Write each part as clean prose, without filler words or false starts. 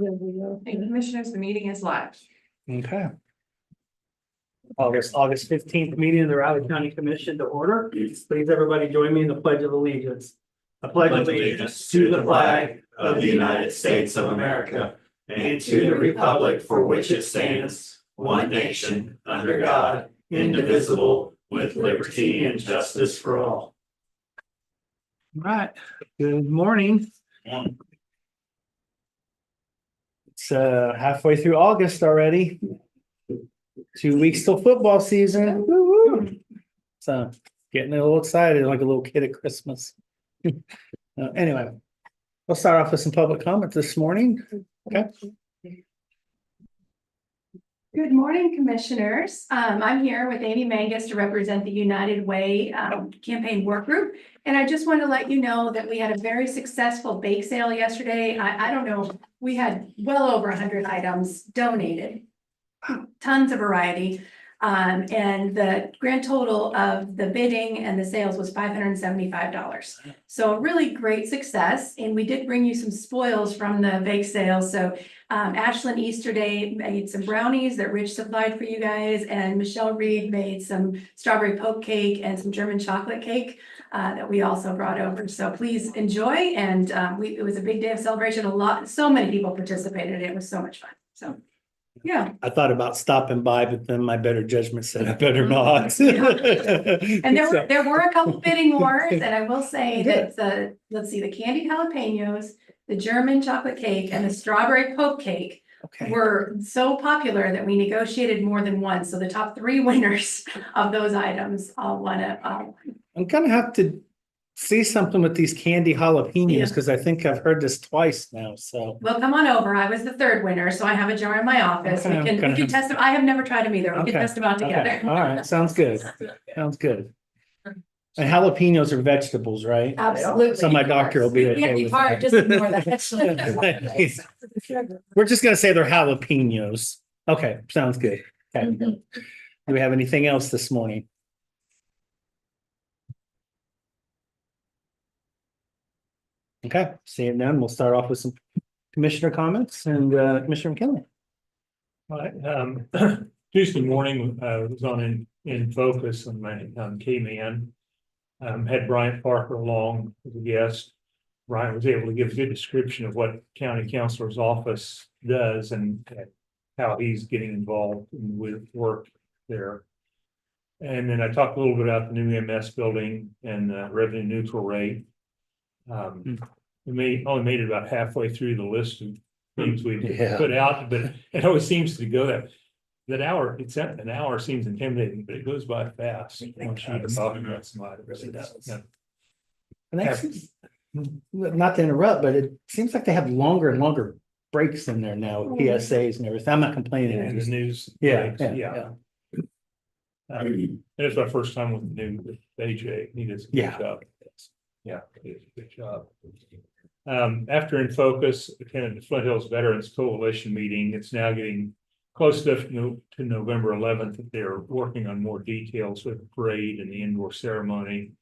And commissioners, the meeting is live. Okay. August 15th meeting of the Riley County Commission to order. Please, everybody join me in the Pledge of Allegiance. I pledge allegiance to the flag of the United States of America and to the republic for which it stands, one nation, under God, indivisible, with liberty and justice for all. All right, good morning. It's halfway through August already. 2 weeks till football season. Woo-woo. So getting a little excited like a little kid at Christmas. Anyway, we'll start off with some public comments this morning. Okay. Good morning, commissioners. I'm here with Amy Mangus to represent the United Way campaign work group. And I just want to let you know that we had a very successful bake sale yesterday. I don't know, we had well over 100 items donated. Tons of variety. And the grand total of the bidding and the sales was $575. So a really great success. And we did bring you some spoils from the bake sale. So Ashlyn Easterday made some brownies that Rich supplied for you guys. And Michelle Reed made some strawberry poke cake and some German chocolate cake that we also brought over. So please enjoy. And it was a big day of celebration. So many people participated. It was so much fun. So. Yeah. I thought about stopping by, but then my better judgment said I better not. And there were a couple bidding wars, and I will say that let's see, the candied jalapenos, the German chocolate cake, and the strawberry poke cake were so popular that we negotiated more than once. So the top 3 winners of those items all won I'm gonna have to see something with these candy jalapenos because I think I've heard this twice now. So well, come on over. I was the 3rd winner, so I have a jar in my office. Okay, We can test them. I have never tried them either. We Okay, can test them out together. okay. All right, sounds good. Sounds good. And jalapenos are vegetables, right? Absolutely. So my doctor will be okay with Hard, that. just ignore that. We're just gonna say they're jalapenos. Okay, sounds good. Okay. Do we have anything else this morning? Okay, seeing none, we'll start off with some commissioner comments and Commissioner McKinley. All right, Tuesday morning, was on in focus on my K-Man. Had Bryant Parker along as a guest. Bryant was able to give a good description of what county councilor's office does and how he's getting involved with work there. And then I talked a little bit about the new MS building and revenue neutral rate. We only made it about halfway through the list of things we put out, but it always seems to go that hour. It's an hour seems intimidating, but it goes by fast. Once you talk about somebody, it really does. Yeah. And that's not to interrupt, but it seems like they have longer and longer breaks in there now with PSAs and everything. I'm not complaining. And the news. Yeah. It's my first time with the new AJ. He does a good job. Yeah, he does a good job. After In Focus, attended the Flint Hills Veterans Coalition meeting. It's now getting close enough to November 11th that they're working on more details with the parade and the indoor ceremony.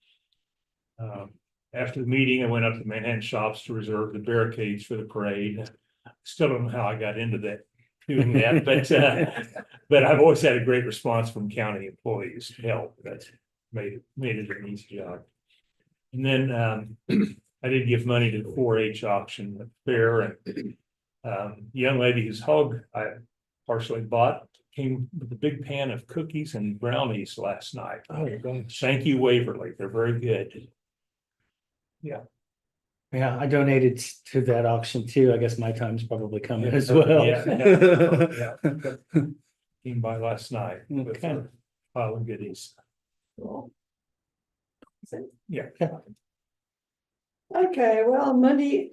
After the meeting, I went up to Manhattan Shops to reserve the barricades for the parade. Still don't know how I got into that, doing that, but I've always had a great response from county employees to help. That's made it an easy job. And then I did give money to the 4-H auction at the fair, and the young lady whose hog I partially bought came with a big pan of cookies and brownies last night. Oh, you're going. Thank you, Waverly. They're very good. Yeah, I donated to that auction too. I guess my time's probably coming as well. Yeah. Came by last night with Okay. a pile of goodies. Yeah. Okay, well, Monday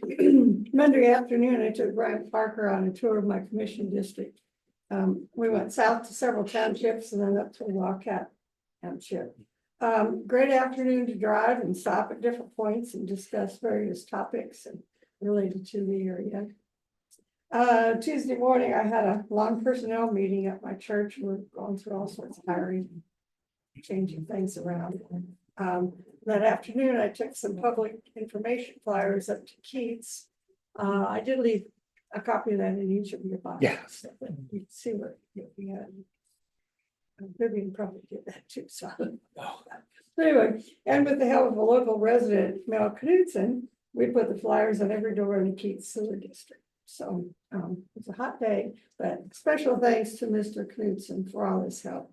afternoon, I took Brian Parker on a tour of my commission district. We went south to several townships and then up to Wildcat Township. Great afternoon to drive and stop at different points and discuss various topics and related to the area. Tuesday morning, I had a long personnel meeting at my church. We're going through all sorts of hiring, changing things around. That afternoon, I took some public information flyers up to Keats. I did leave a copy of that in each of your files. Yeah. So that you can see what we had. Vivian probably did that too, so. But anyway, and with the help of a local resident, Mel Knudsen, we put the flyers on every door in the Keats Sewer District. So, it's a hot day, but special thanks to Mr. Knudsen for all his help.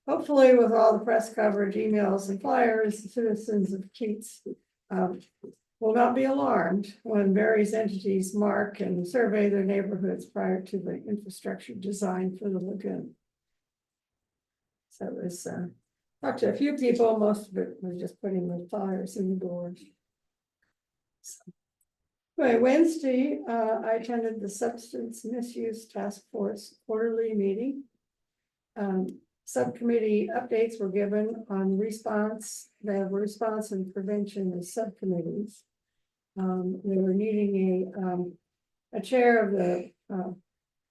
Hopefully with all the press coverage, emails and flyers, the citizens of Keats, will not be alarmed when various entities mark and survey their neighborhoods prior to the infrastructure design for the lagoon. So it was, talked to a few people, most of it was just putting the flyers in the doors. So, anyway, Wednesday, I attended the Substance Misuse Task Force quarterly meeting. Subcommittee updates were given on response, the response and prevention of subcommittees. They were needing a chair of the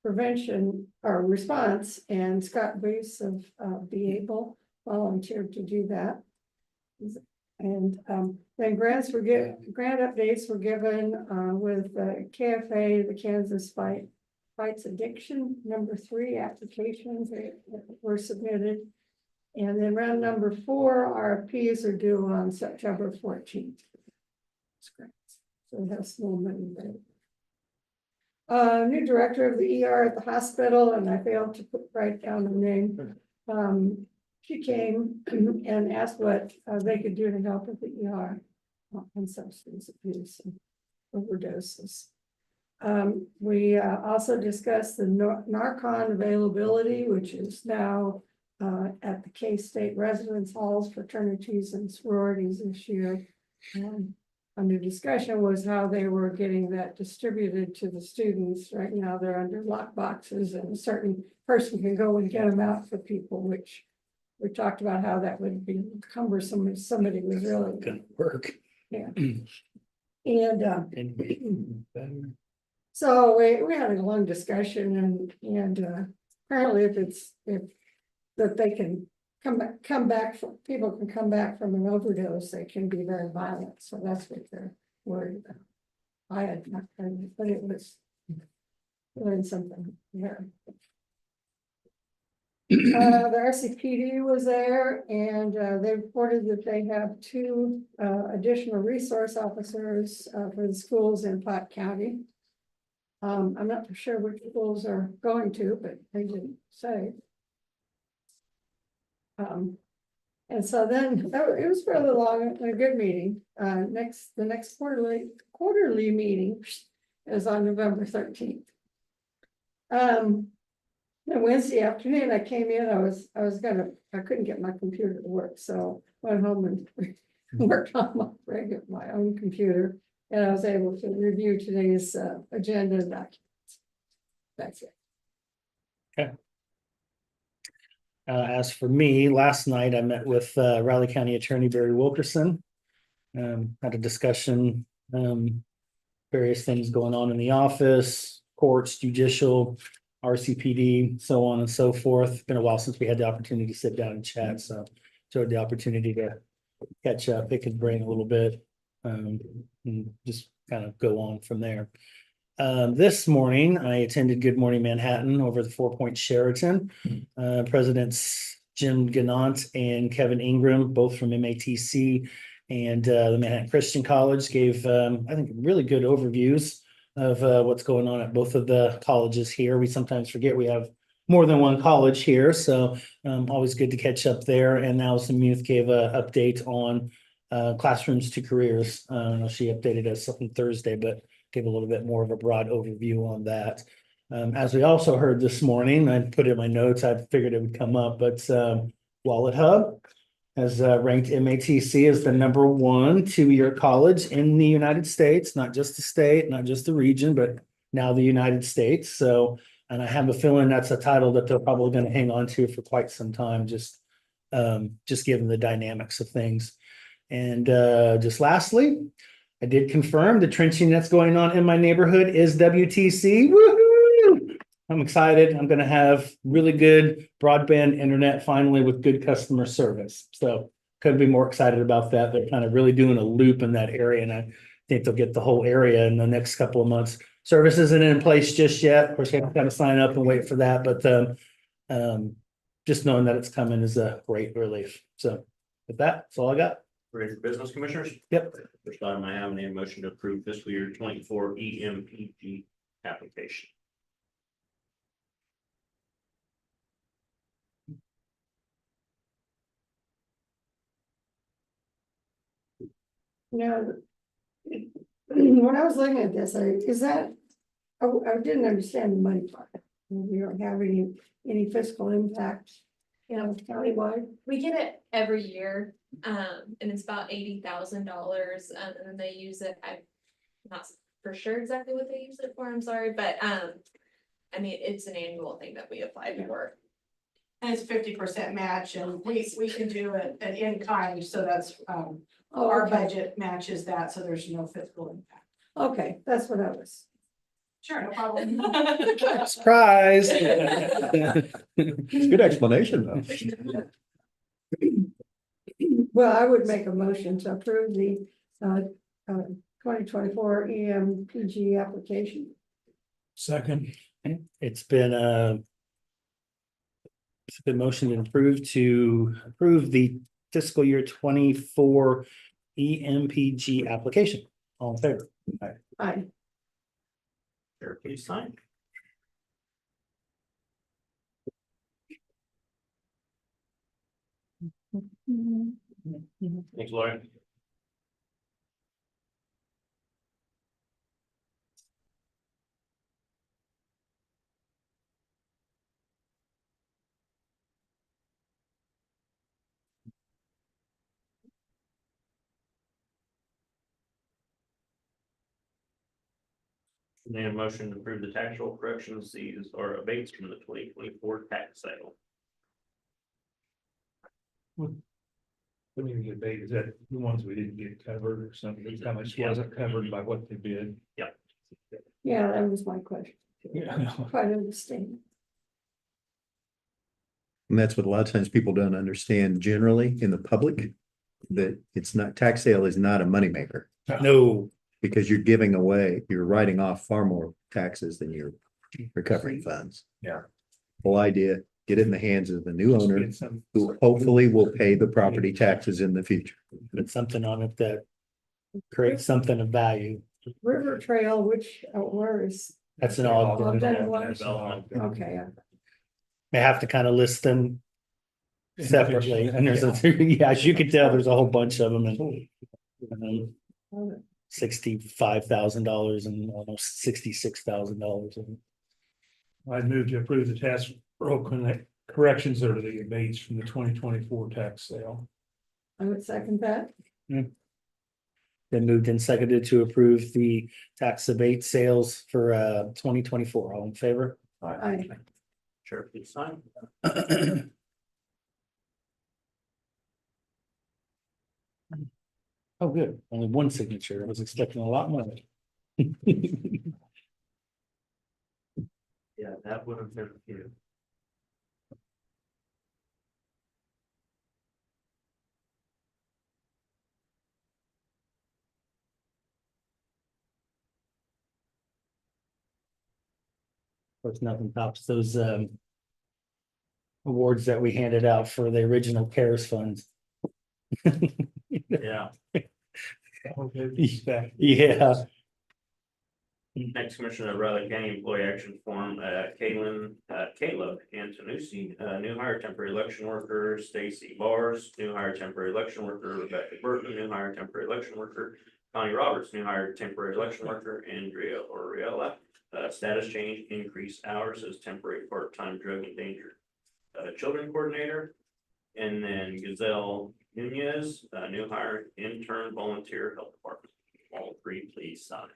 prevention or response, and Scott Bruce of Be Able volunteered to do that. And then grant updates were given with KFA, the Kansas Fights Addiction, #3 applications were submitted. And then round number 4 RFPs are due on September 14th. That's great. So we have small money there. New director of the ER at the hospital, and I failed to write down the name. She came and asked what they could do to help with the ER on substance abuse and overdoses. We also discussed the Narcan availability, which is now at the K-State residence halls, fraternities and sororities this year. Under discussion was how they were getting that distributed to the students. Right now, they're under lock boxes, and a certain person can go and get them out for people, which we talked about how that would be cumbersome if somebody was really Gonna work. Yeah. And so we had a long discussion, and apparently if that they can come back from, people can come back from an overdose, they can be very violent. So that's what they're worried about. I had not heard it, but it was learned something there. The RCPD was there, and they reported that they have 2 additional resource officers for the schools in Platte County. I'm not sure which schools are going to, but they didn't say. And so then it was fairly long, a good meeting. The next quarterly meeting is on November 13th. And Wednesday afternoon, I came in, I couldn't get my computer to work, so went home and worked on my own computer, and I was able to review today's agenda documents. That's it. Okay. As for me, last night I met with Raleigh County Attorney Barry Wilkerson. Had a discussion, various things going on in the office, courts, judicial, RCPD, so on and so forth. Been a while since we had the opportunity to sit down and chat, so enjoyed the opportunity to catch up, pick his brain a little bit, and just kind of go on from there. This morning, I attended Good Morning Manhattan over the 4 Point Sheraton. Presidents Jim Gannant and Kevin Ingram, both from MATC and the Manhattan Christian College, gave, I think, really good overviews of what's going on at both of the colleges here. We sometimes forget we have more than one college here, so always good to catch up there. And Allison Muth gave an update on classrooms to careers. She updated us on Thursday, but gave a little bit more of a broad overview on that. As we also heard this morning, I put in my notes, I figured it would come up, but Wallet Hub has ranked MATC as the #1 2-year college in the United States, not just the state, not just the region, but now the United States. So, and I have a feeling that's a title that they're probably going to hang on to for quite some time, just given the dynamics of things. And just lastly, I did confirm the trenching that's going on in my neighborhood is WTC. Woohoo! I'm excited. I'm going to have really good broadband internet finally with good customer service. So couldn't be more excited about that. They're kind of really doing a loop in that area, and I think they'll get the whole area in the next couple of months service isn't in place just yet. Of course, you have to kind of sign up and wait for that, but just knowing that it's coming is a great relief. So with that, that's all I got. Ready for business, commissioners? Yep. First item I have, a motion to approve fiscal year 24 EMPG application. Now, when I was looking at this, I didn't understand the money part. We don't have any fiscal impact, countywide. We get it every year, and it's about $80,000, and then they use it, I'm not for sure exactly what they use it for, I'm sorry, but, I mean, it's an annual thing that we apply for. And it's 50% match, and we can do it at in kind, so that's, Oh, our okay. budget matches that, so there's no fiscal impact. Okay, that's what I was. Sure, no problem. Surprise. Good explanation, though. Well, I would make a motion to approve the 2024 EMPG application. Second. It's been motioned and approved to approve the fiscal year 24 EMPG application. All in favor? Aye. Chair, please sign. Thanks, Lori. Need a motion to approve the tax roll corrections, seized or abates from the 2024 tax sale. What do you mean debate? Is that the ones we didn't get covered or something? How much wasn't covered by what they bid? Yeah, that was my question. Yeah. Quite understand. And that's what a lot of times people don't understand generally in the public, that it's not, tax sale is not a moneymaker. No. Because you're giving away, you're writing off far more taxes than you're recovering funds. Yeah. Whole idea, get it in the hands of the new owner Get some- who hopefully will pay the property taxes in the future. Put something on it that creates something of value. River Trail, where is, That's an odd. Well, then what- Development. okay, They have to kind of list them separately, and there's yeah, as you can tell, there's a whole bunch of them, and $65,000 and almost $66,000. I moved to approve the tax roll corrections or the abates from the 2024 tax sale. I would second that. Then moved and seconded to approve the tax abate sales for 2024. All in favor? Aye. Chair, please sign. Oh, good. Only one signature. I was expecting a lot more. Yeah, that would have been you. Of course, nothing tops those awards that we handed out for the original CARES funds. Yeah. Yeah. Next, Commissioner Riley County Employee Action Form, Caleb Antonucci, new hire temporary election worker, Stacy Bars, new hire temporary election worker, Rebecca Burton, new hire temporary election worker, Connie Roberts, new hire temporary election worker, Andrea Oriella, status change, increase hours as temporary part-time drug and danger children coordinator, and then Gazelle Nunez, new hire intern volunteer health department. All three, please sign.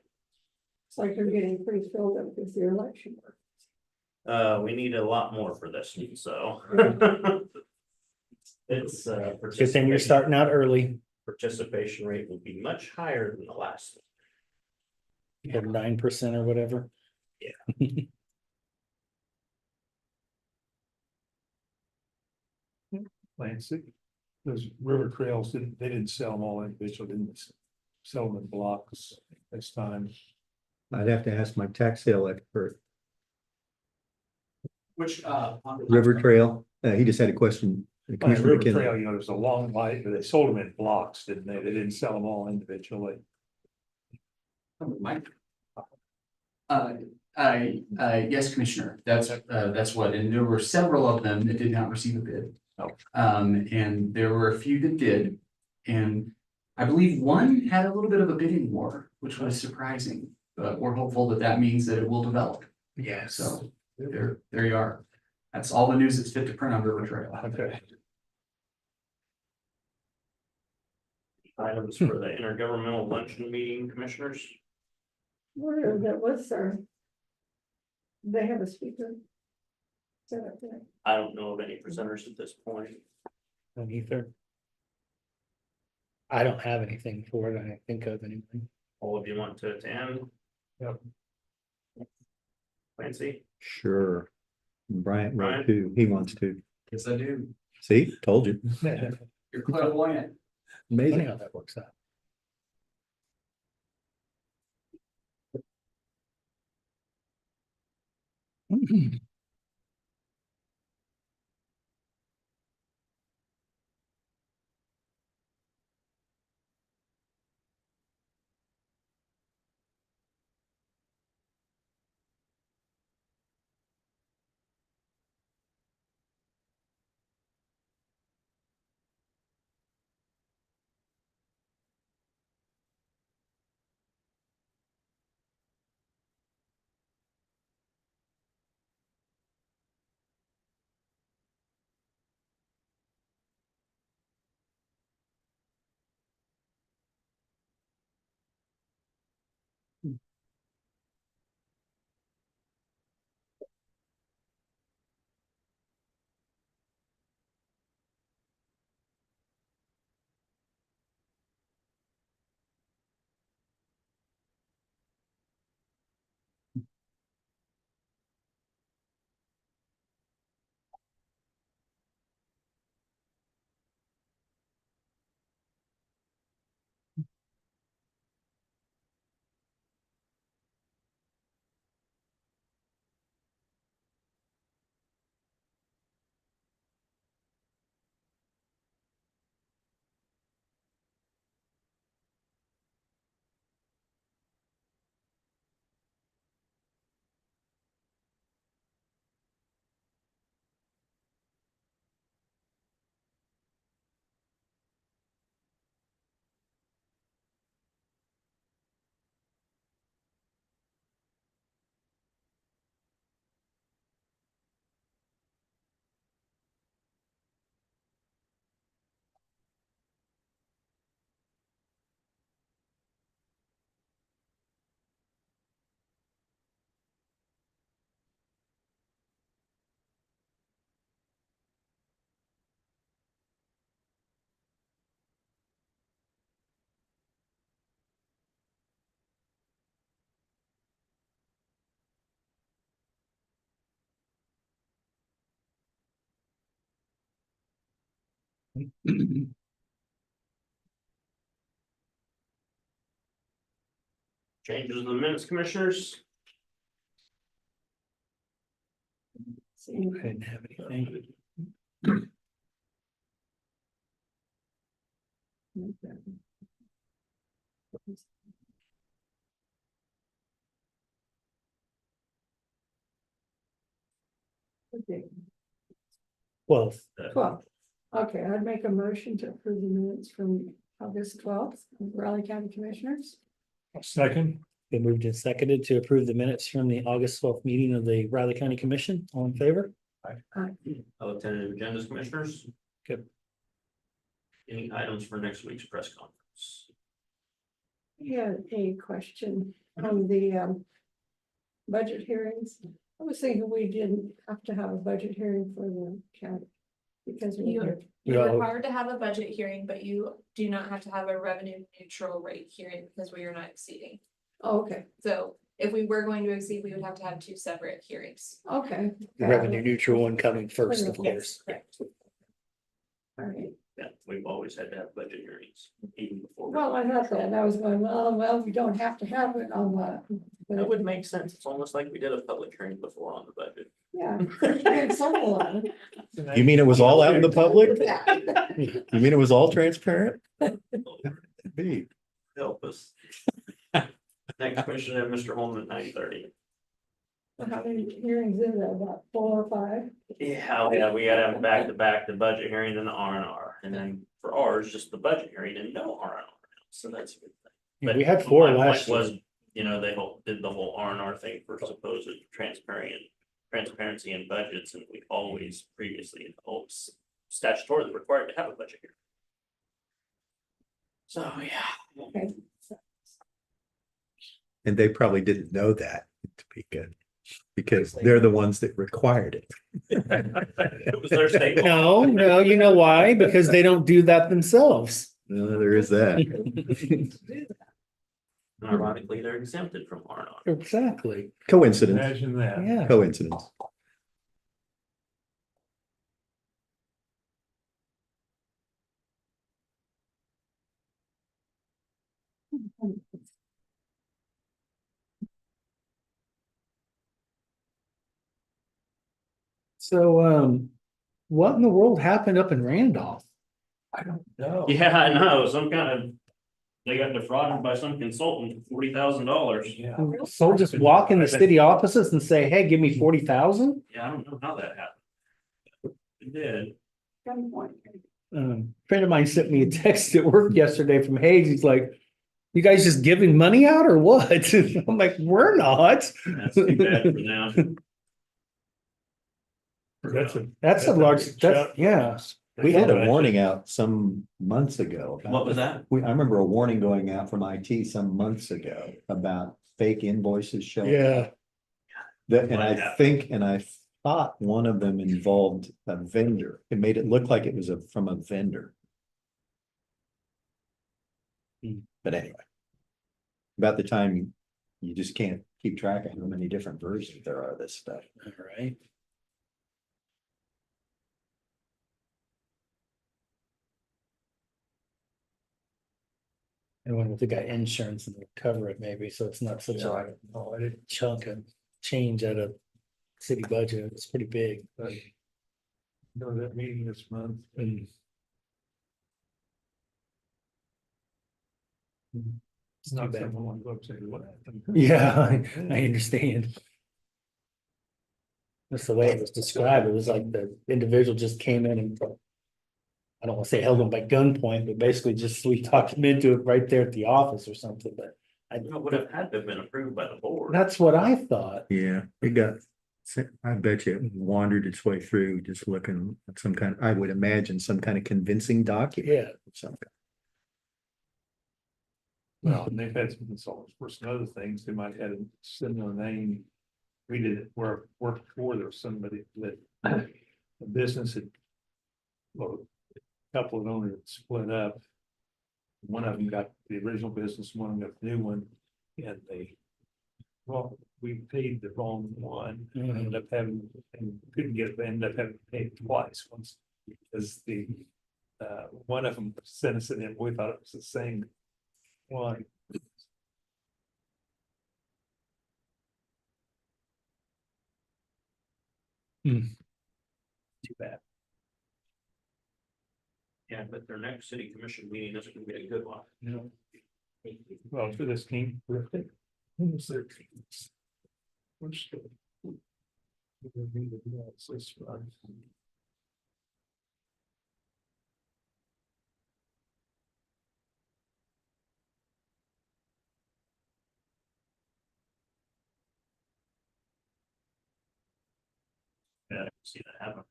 It's like you're getting pretty filled up with your election work. We need a lot more for this one, so. It's Good thing you're starting out early. participation rate will be much higher than the last. You have 9% or whatever. Clancy. Those river trails, they didn't sell them all individually, didn't sell them in blocks this time. I'd have to ask my tax sale expert. Which, River Trail, he just had a question. On Commissioner River McKinley. Trail, you know, there's a long line, they sold them in blocks, didn't they? They didn't sell them all individually. Mike. Yes, Commissioner, that's what, and there were several of them that did not receive a bid. Oh. And there were a few that did, and I believe one had a little bit of a bidding war, which was surprising. But we're hopeful that that means that it will develop, Yes. so there you are. That's all the news that's fit to print on River Trail. Okay. Items for the intergovernmental luncheon meeting, commissioners. Where that was, sir? They have a speaker. Set up there. I don't know of any presenters at this point. And Ether. I don't have anything for it. I don't think of anything. All of you want to attend? Yep. Clancy? Sure. Bryant Brian? wrote too. He wants to. Yes, I do. See, told you. You're clairvoyant. Funny Amazing. how that works out. Changes in the minutes, commissioners? See, I didn't have anything. okay, Well, 12th. Okay, I'd make a motion to approve the minutes from August 12th, Raleigh County Commissioners. Second, been moved and seconded to approve the minutes from the August 12th meeting of the Riley County Commission. All in favor? Other tentative agendas, commissioners? Good. Any items for next week's press conference? I had a question on the budget hearings. I was thinking we didn't have to have a budget hearing for the county. Because we You- were, You're Well- required to have a budget hearing, but you do not have to have a revenue neutral rate hearing because we are not exceeding. oh, okay, So if we were going to exceed, we would have to have two separate hearings. okay. The revenue neutral one coming first, of Yes, course. correct. All right, Yeah, we've always had to have budget hearings, even before. Well, I thought that, and I was going, well, we don't have to have it on the. That would make sense. It's almost like we did a public hearing before on the budget. Yeah. It's simple on it. You mean it was all out in the public? Yeah. You mean it was all transparent? Be. Help us. Next question, Mr. Holman at 9:30. How many hearings is there, about 4 or 5? Yeah, we gotta have back to back the budget hearing and the R and R, and then for ours, just the budget hearing and no R and R. So that's a good thing. Yeah, But we had 4 my point last year. was, you know, they did the whole R and R thing for supposed transparency in budgets, and we always previously statutorily required to have a budget hearing. So, yeah. Okay. And they probably didn't know that to be good. Because they're the ones that required it. It was their state law. No, no, you know why? Because they don't do that themselves. No, there is that. Ironically, they're exempted from R and R. Exactly, Coincidence, Imagine that. yeah. coincidence. So, what in the world happened up in Randolph? I don't know. Yeah, I know, they got defrauded by some consultant for $40,000. Yeah. So just walk in the city offices and say, hey, give me 40,000? Yeah, I don't know how that happened. It did. Gunpoint. Friend of mine sent me a text at work yesterday from Hayes. He's like, you guys just giving money out or what? I'm like, we're not. That's too bad for them. That's a large, chunk. yeah. We had a warning out some months ago. about- What was that? I remember a warning going out from IT some months ago about fake invoices showing. up. And I thought one of them involved a vendor. It made it look like it was from a vendor. But anyway. About the time you just can't keep track of how many different versions there are of this stuff. All right. I wonder if they got insurance and they'll cover it maybe, so it's not such a chunk of change out of city budget. It's pretty big. Go to that meeting this month. Mm. It's not that one, go up and say, what happened? Yeah, I understand. That's the way it was described. It was like the individual just came in and I don't want to say held them by gunpoint, but basically just we talked them into it right there at the office or something, but It would have had to have been approved by the board. that's what I thought. Yeah, I bet you it wandered its way through just looking at some kind, I would imagine some kind of convincing document. Yeah. Or something. Well, and they've had some consultants for some other things. They might have a similar name. We did it where worked before there was somebody that a business had. Well, a couple of owners had split up. One of them got the original business, one got the new one, and well, we paid the wrong one, ended up having, and couldn't get it, ended up having to pay it twice, once. Because one of them sent us an invoice, we thought it was the same one. Too bad. Yeah, but their next city commission meeting is gonna be a good one. Well, for this team, terrific. Who was their team? Which? Yeah, I can see that happen.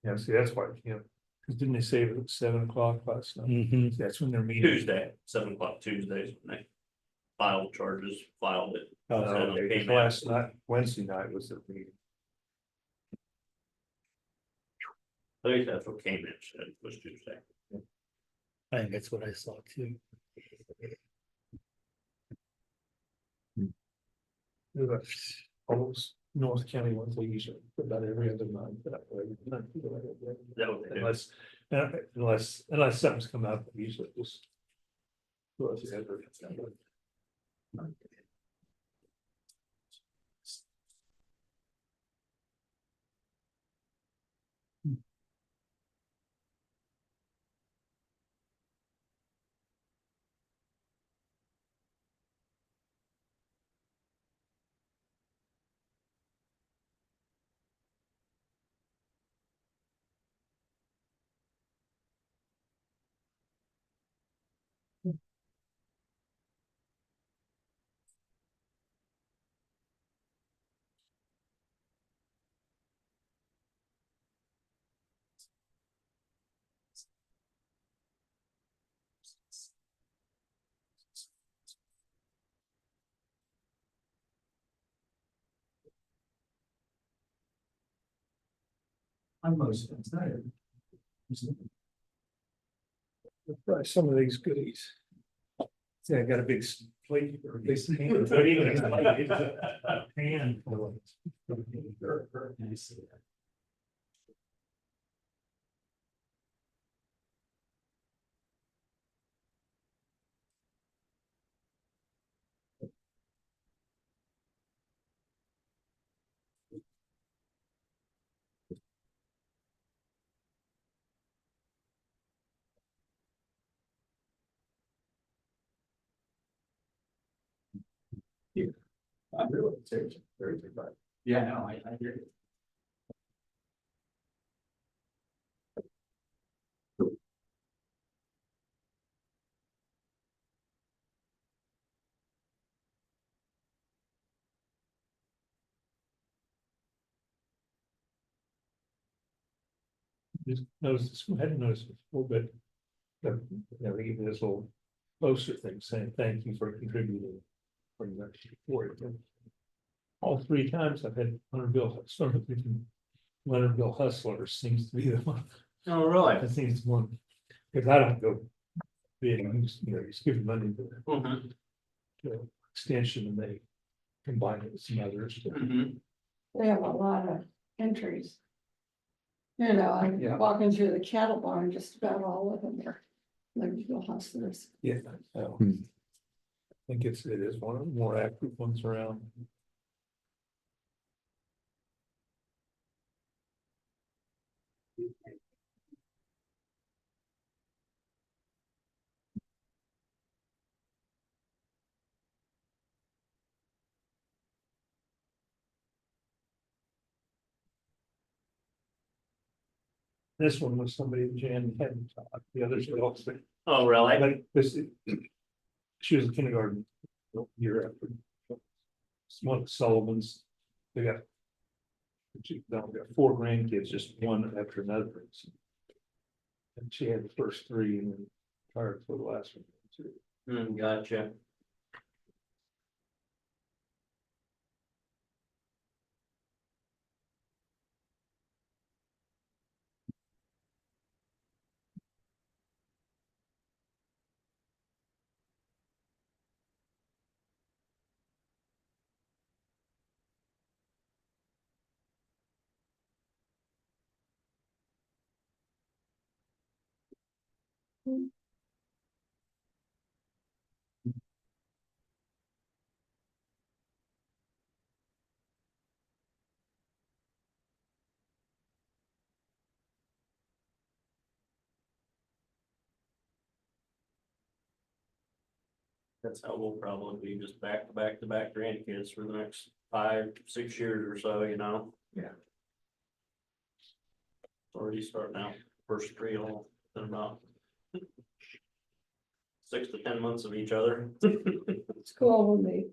Yeah, see, that's why I can't, because didn't they say it was 7 o'clock last night? Mhm. That's when they're meeting. Tuesday, 7 o'clock Tuesdays, when they filed charges, filed it. Oh, It came last out. night, Wednesday night was their meeting. I think that's what came in, said it was Tuesday. I think that's what I saw too. Almost North County ones, they usually put about every other month. That way, not- That what they do. Unless something's come up, usually just. Well, it's ever- I'm most excited. Try some of these goodies. See, I got a big plate or a big pan, but even a plate, it's a pan full of it. I really, it's very good, but. Yeah, no, I hear you. Just noticed, I hadn't noticed before, but. You know, even this little poster thing saying thank you for contributing. For it. All three times I've had Leonardville Hustlers seems to be the one. Oh, really? That seems the one, because I don't go bidding, you know, just give money to Mhm. the extension and they combine it with some others. Mhm. They have a lot of entries. You know, I'm Yeah. walking through the cattle barn, just about all of them are Libertyville hustlers. Yeah. I think it is one of the more active ones around. This one was somebody that Jan hadn't talked, the others were also. Oh, really? Like this, she was in kindergarten year after. It's one of the Sullivans, they got. Now we got four grandkids, just one after another. And she had the first three and then tired for the last one. Too. Gotcha. That's how we'll probably be just back to back to back grandkids for the next 5-6 years or so, you know? Yeah. Already starting out, first three all in about 6 to 10 months of each other. It's cool when they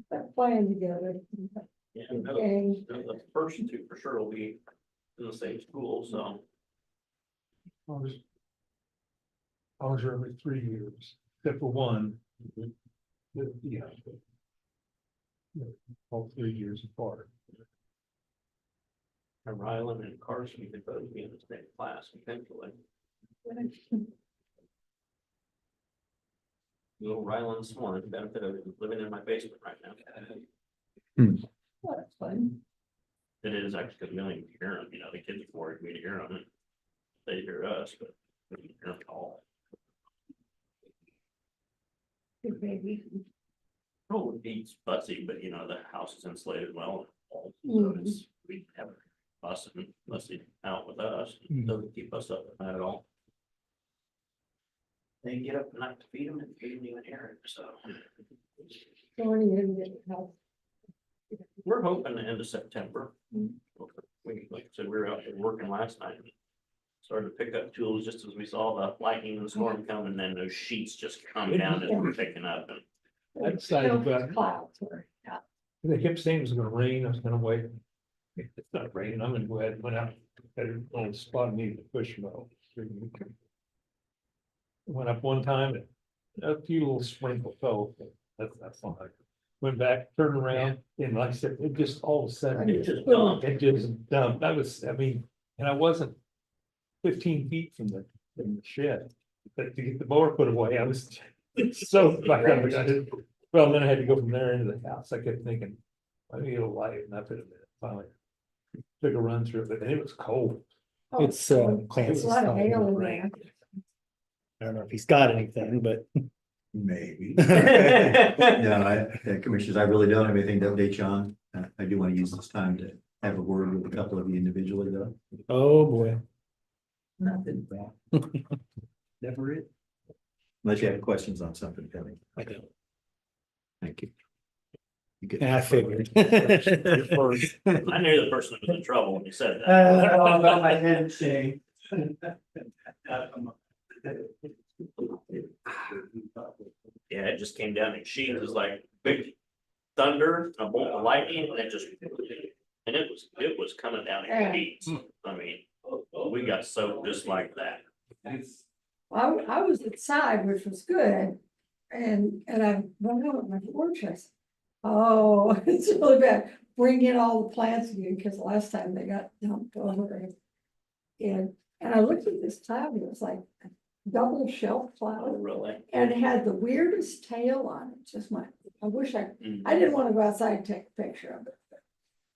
start playing together. Yeah, Okay. the first two for sure will be in the same school, so. Ours are every 3 years, except for one. Mhm. Yeah. All 3 years apart. And Ryland and Carson could both be in the same class potentially. Little Ryland's one benefit of living in my basement right now. fun. It is actually, because we don't even hear them, the kids are worried we hear them. They hear us, but we don't hear them at all. Good baby. Oh, it's fussy, but the house is insulated well. So it's, we have fussy out with us, doesn't keep us up at night at all. They get up at night to feed them and we don't even hear it, so. So when are you gonna get the house? We're hoping the end of September. We, like I said, we were out there working last night. And started to pick up tools just as we saw the lightning and the storm come, and then those sheets just come down as we're picking up and. I decided about- Clouds were, yeah. They kept saying it was gonna rain, I was gonna wait. If it's not raining, I'm gonna go ahead and went out, had a little spot needed to push mow. Went up one time, and a few little sprinkles fell, that's fine. Went back, turned around, and like I said, it just all of a sudden, It just dumped. it just dumped, and I wasn't 15 feet from the shed. But to get the mower put away, I was so, well, then I had to go from there into the house, I kept thinking, maybe it'll lighten up in a minute, finally. Took a run through it, but then it was cold. It's, There's a Clancy's lot of stuff. hail in there. I don't know if he's got anything, but. Maybe. No, Commissioners, I really don't have anything to update you on. I do want to use this time to have a word with a couple of you individually, though. Oh, boy. Nothing bad. Never it. Unless you have questions on something, Kelly. I don't. Thank you. You get- I figured. I knew the person that was in trouble when you said that. My head shake. Yeah, it just came down in sheets, it was like big thunder, a bolt of lightning, and and it was coming down in sheets. I mean, we got soaked just like that. I was inside, which was good, and I went out with my porch, I said, oh, it's really bad, bring in all the plants again, because last time they got dumped over. And I looked at this cloud, it was like a double shelf Oh, cloud, really? and it had the weirdest tail on it, just I wish I didn't want to go outside and take a picture of it.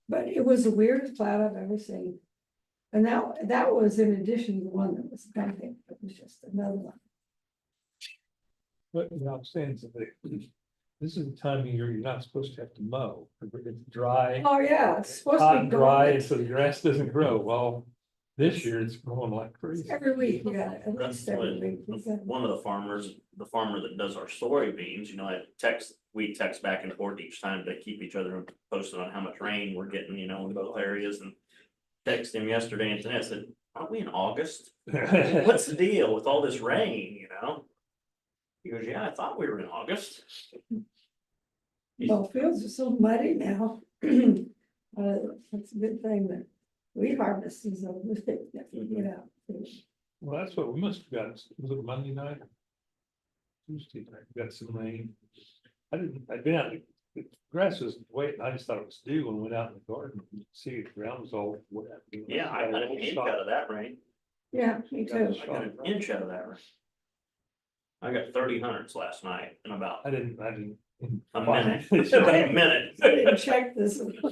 But it was the weirdest cloud I've ever seen. And that was in addition to the one that was dumping, it was just another one. But I'm saying something, this is the time of year you're not supposed to have to mow, it's dry, Oh, yeah, it's supposed hot to be and dry, dormant. so the grass doesn't grow, well, this year it's growing like crazy. Every week, yeah, at That's least every week. one of the farmers, the farmer that does our soybeans, we text back and forth each time to keep each other posted on how much rain we're getting, in both areas, and text him yesterday and today, I said, aren't we in August? What's the deal with all this rain, He goes, yeah, I thought we were in August. Well, fields are so muddy now. That's a good thing that we harvest is over, Well, that's what we must have got, was it Monday night? Tuesday night, we got some rain. I'd been out, the grass was waiting, I just thought it was due when we went out in the garden, you could see the ground was all wet. Yeah, I got an inch out of that rain. Yeah, me too. I got an inch out of that rain. I got 30 hundredths last night in about I didn't. a minute. A minute. I didn't check this. I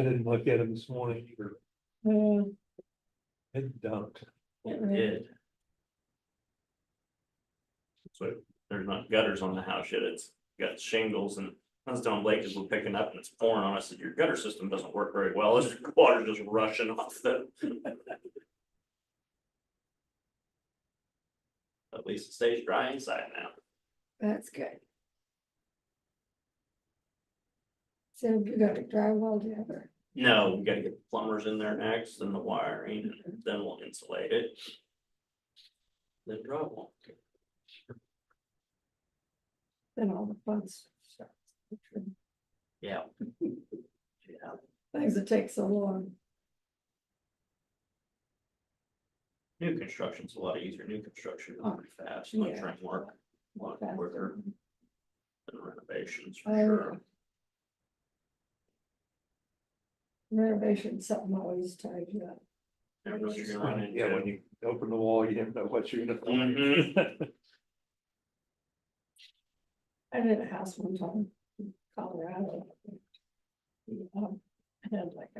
didn't look at it this morning either, Uh, it dumped. It did. So there's not gutters on the house yet, it's got shingles, and I was telling Blake as we're picking up and it's pouring on us, that your gutter system doesn't work very well, there's water just rushing off the. At least it stays dry inside now. That's good. So you got it drywall together. No, we gotta get the plumbers in there next and the wiring, and then we'll insulate it. Then drywall. Then all the fun stuff. Yeah. Yeah. Things that take so long. New construction's a lot easier, new construction is pretty fast, like Yeah. trying to work a lot quicker than renovations for I- sure. Renovation, something always ties you up. Never know what you're gonna run into. Yeah, when you open the wall, you never know what you're gonna Mhm. find. I did a house one time in Colorado. had like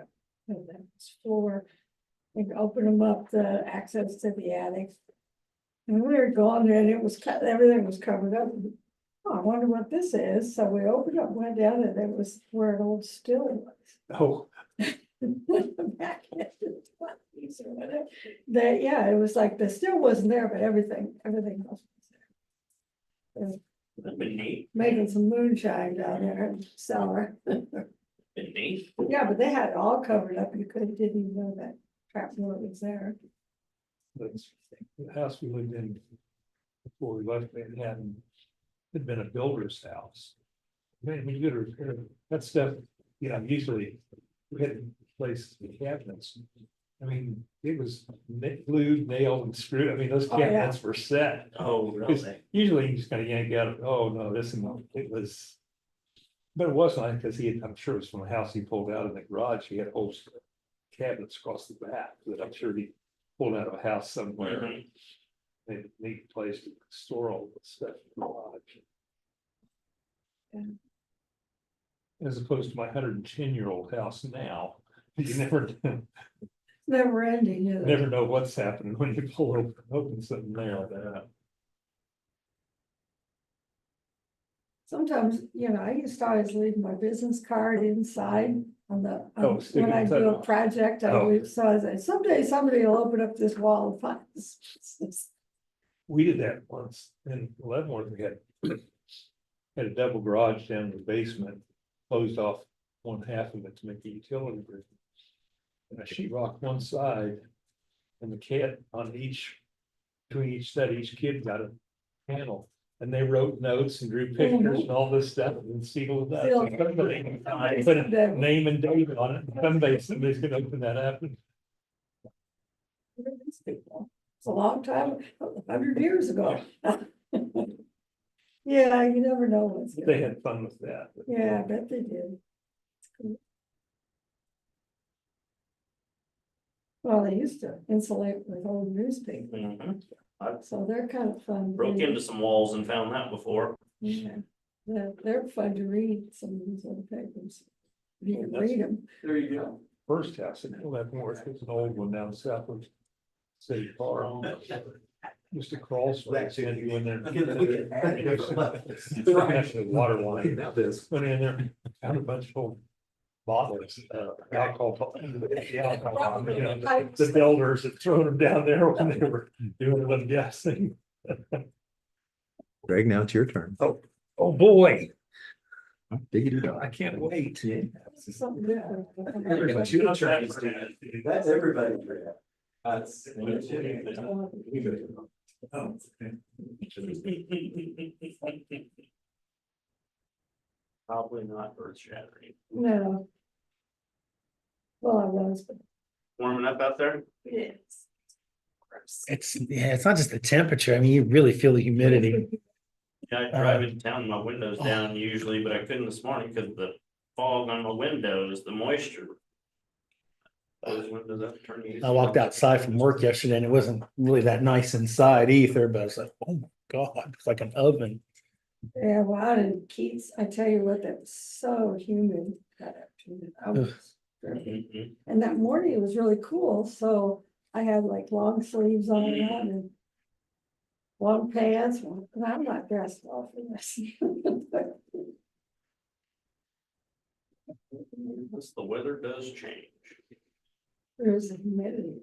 this floor. You could open them up, the access to the attic. And we were going there and it was cut, everything was covered up. Oh, I wonder what this is. So we opened up, went down and it was where an old still was. Oh, Back in the 20s or whatever. That, yeah, it was like the still wasn't there, but everything else was there. That'd been neat, Making some moonshine down there in the cellar. been neat. Yeah, but they had it all covered up. You didn't even know that trap door was there. that's the house we lived in before we left Manhattan. Had been a builder's house. Man, when you go to repair that stuff, you know, usually we had to replace the cabinets. I mean, it was glued, nailed and screwed. I mean, those Oh, yeah. cabinets were set. Oh, Because usually you just kind of yank out, oh, no, this and it was. But it wasn't because I'm sure it was from a house he pulled out in the garage. He had whole cabinets across the back that I'm sure he pulled out of a house somewhere. Mhm. Made a neat place to store all the stuff in the garage. As opposed to my 110-year-old house now, you Never ending, is it? never know what's happening when you open something there like that. Sometimes, you know, I used to always leave my business card inside on the, Oh, stick when it I inside do the- a project, I Oh. leave, so I say, someday somebody will open up this wall and find this. We did that once in Leavenworth. We had had a double garage down in the basement, closed off one half of it to make the utility room. And a sheetrock one side, and the cat on each, between each set, each kid got a panel. And they wrote notes and drew pictures and all this stuff and sealed it up. Sealed. And somebody Put a name and date on it, and somebody's gonna open that up. And It's a long time, 100 years ago. Yeah, you never know what's. they had fun with that. Yeah, I bet they did. Well, they used to insulate with old newspaper, Mhm. so they're kind of fun. Broke read. into some walls and found that before. Yeah, they're fun to read, some of these old papers. You can read them. There you go. First house in Leavenworth was an old one down south of City Park. Used to crawl space in, you in there. Actually, water line. Went in there, found a bunch of old bottles, alcohol. The alcohol, you know, the builders had thrown them down there when they were doing the gas thing. Greg, now it's your turn. Oh, boy, Diggity dog. I can't wait. Something different. That's everybody. Probably not earth shattering. No. Well, I was, but Warming up out there? yes. It's not just the temperature. I mean, you really feel the humidity. Yeah, I drive into town, my window's down usually, but I couldn't this morning because the fog on my windows, the moisture. Those windows up turning. I walked outside from work yesterday and it wasn't really that nice inside either, but I was like, oh my God, it's like an oven. Yeah, well, out in Keats, I tell you what, that was so humid that afternoon. I was dripping. Mhm. And that morning it was really cool, so I had like long sleeves on and long pants, and I'm not dressed well for this. Yes, the weather does change. There's the humidity.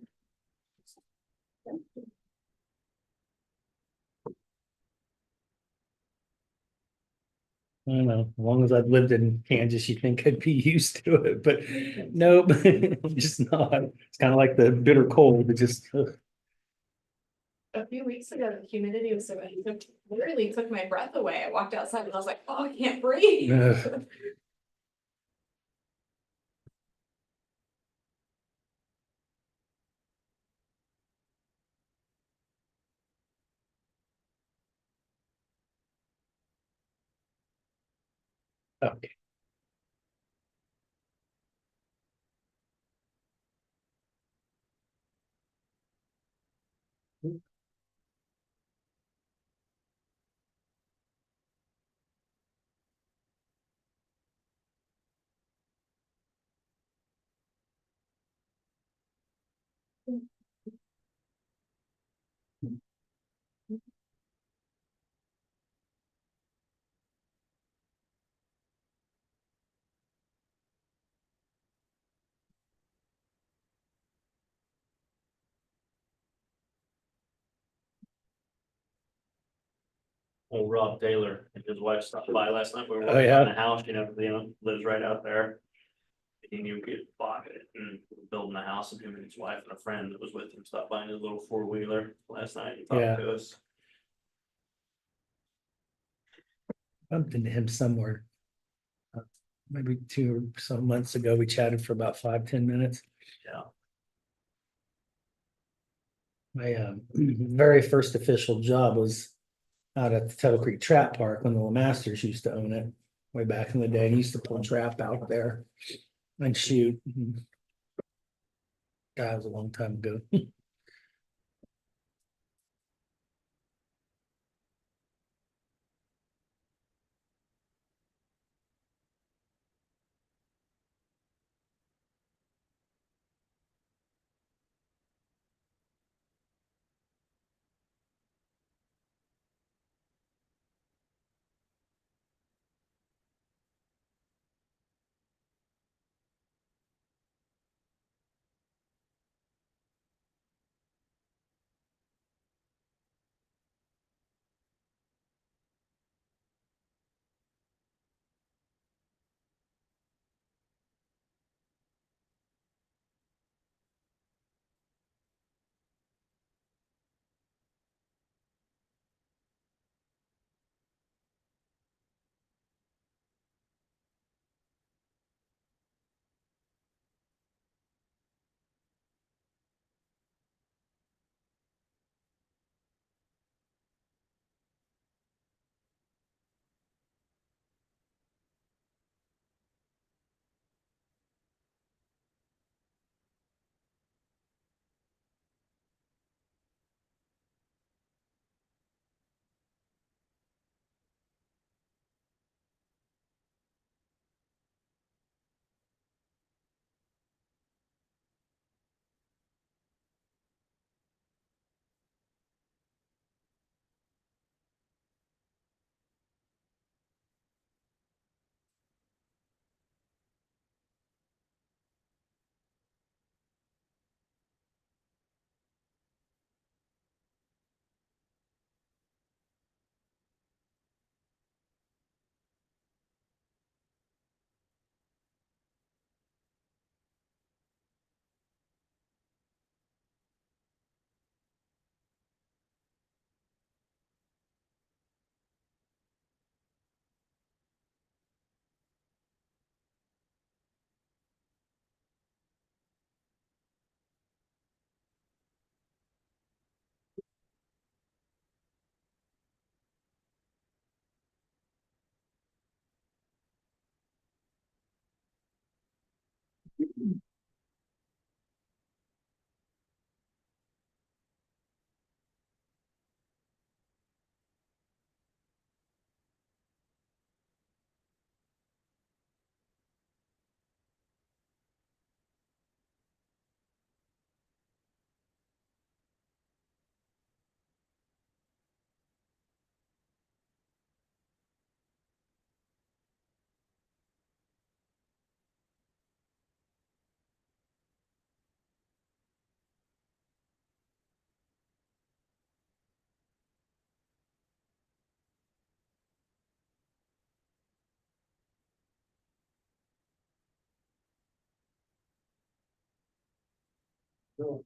I don't know, as long as I've lived in Kansas, you think I'd be used to it, but nope, I'm just not. It's kind of like the bitter cold, it just, ugh. A few weeks ago, the humidity was so bad, it literally took my breath away. I walked outside and I was like, oh, I can't breathe. Ugh. Okay. old Rob Taylor and his wife stopped by last night. We were Oh, working yeah? on the house, lives right out there. He knew he had bought it and building a house, and him and his wife and a friend that was with him stopped by in his little four-wheeler last night and Yeah. talked to us. Bumped into him somewhere. Maybe 2 or some months ago, we chatted for about 5-10 minutes. Yeah. My very first official job was out at the Tuttle Creek Trap Park when the Masters used to own it way back in the day. He used to pull trap out there and shoot. That was a long time ago.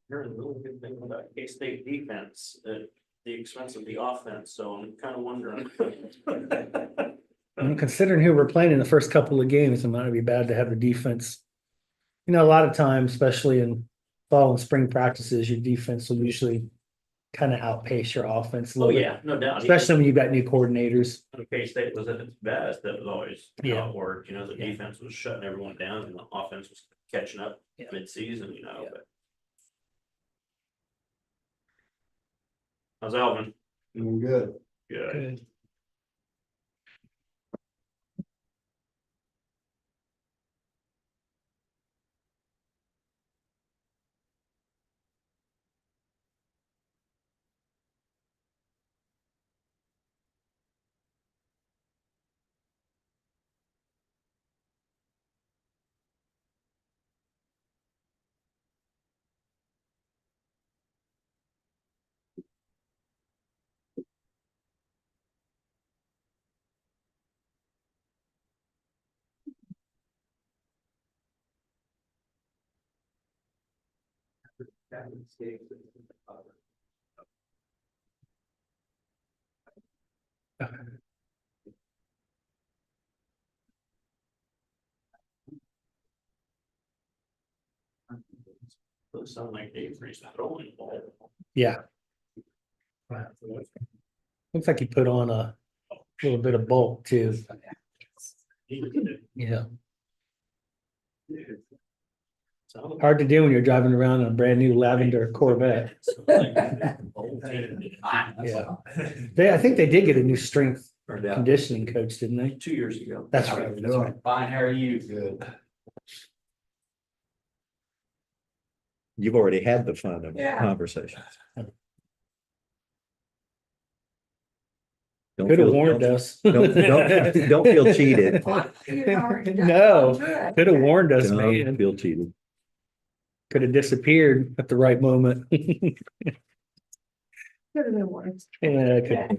Here's a really good thing about K-State defense at the expense of the offense, so I'm kind of wondering. And considering who we're playing in the first couple of games, it might be bad to have the defense. You know, a lot of times, especially in fall and spring practices, your defense will usually kind of outpace your offense a Oh, little bit, yeah, no doubt. especially when you've got new coordinators. K-State was at its best, that was always Yeah. how it worked, the Yeah. defense was shutting everyone down and the offense was catching up Yeah. mid-season, Yeah. but. How's Alvin? Doing good. Good. Good. Those sound like Avery's throwing ball. Yeah. Looks like he put on a little bit of bulk too. Yeah. Hard to do when you're driving around in a brand new lavender Corvette. Yeah. I think they did get a new strength conditioning coach, didn't they? 2 years ago. That's right. That's right. Fine, how are you? Good. You've already had the fun of Yeah. conversation. Don't Could have feel- warned don't- us. Don't feel cheated. No, could have warned us, Don't man. feel cheated. Could have disappeared at the right moment. Yeah, Could have been worse. it could have.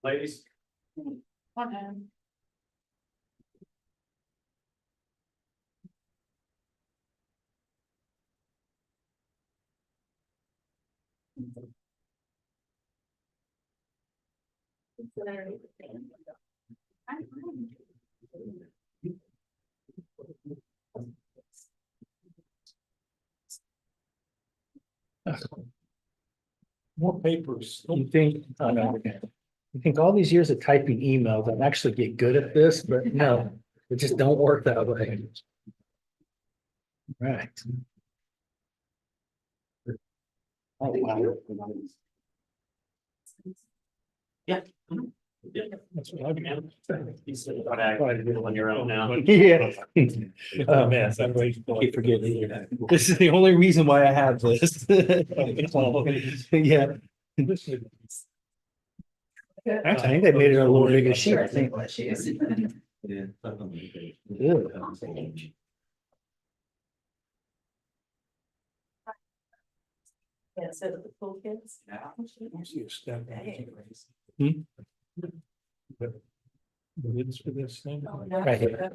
Ladies. More papers. You think, oh no, okay. You think all these years of typing emails, I'd actually get good at this, but no, it just don't work that way. Right. Oh, wow. Yeah. That's what I've got. You said about acting on your own now. Yeah. It's a mess. I Keep forgetting. This is the only reason why I have this. Yeah. Actually, I think they made it a little bigger sheet, I think. Ew. Yeah, so the cool kids. Hmm? The lids for this thing? Right here.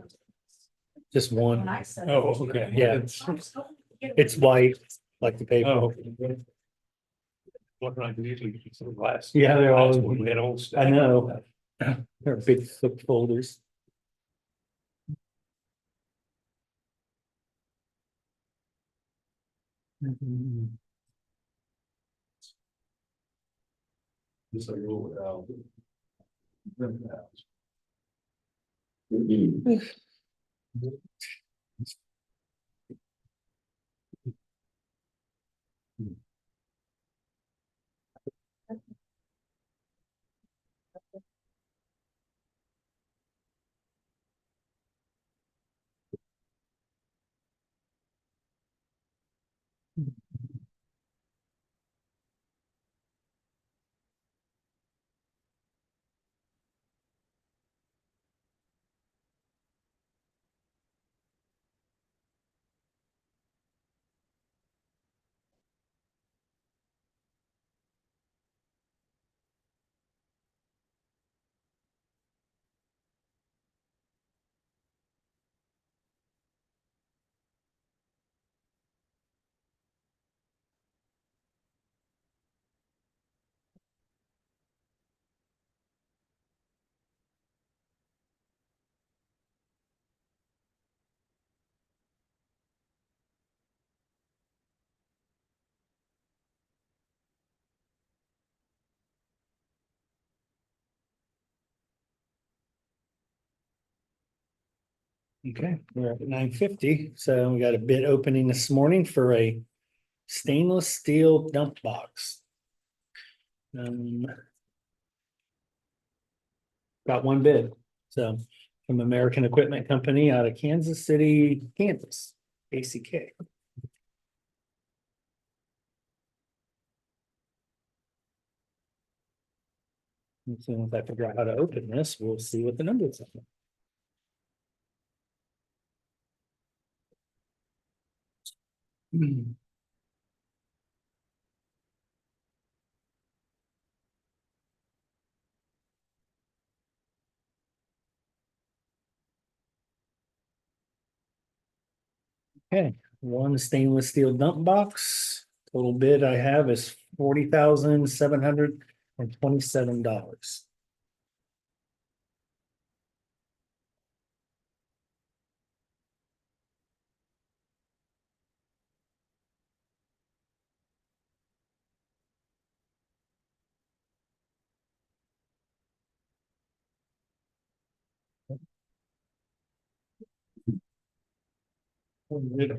Just one. Oh, okay. Yeah. It's white, like the paper. Oh. What I usually use some glass. Yeah, they're all- We had old stuff. I know. They're big thick folders. This I roll it out. Okay, we're at 9:50, so we got a bid opening this morning for a stainless steel dump box. Got one bid, so from American Equipment Company out of Kansas City, Kansas, ACK. As soon as I figure out how to open this, we'll see what the numbers are. Okay, one stainless steel dump box. Total bid I have is $40,727.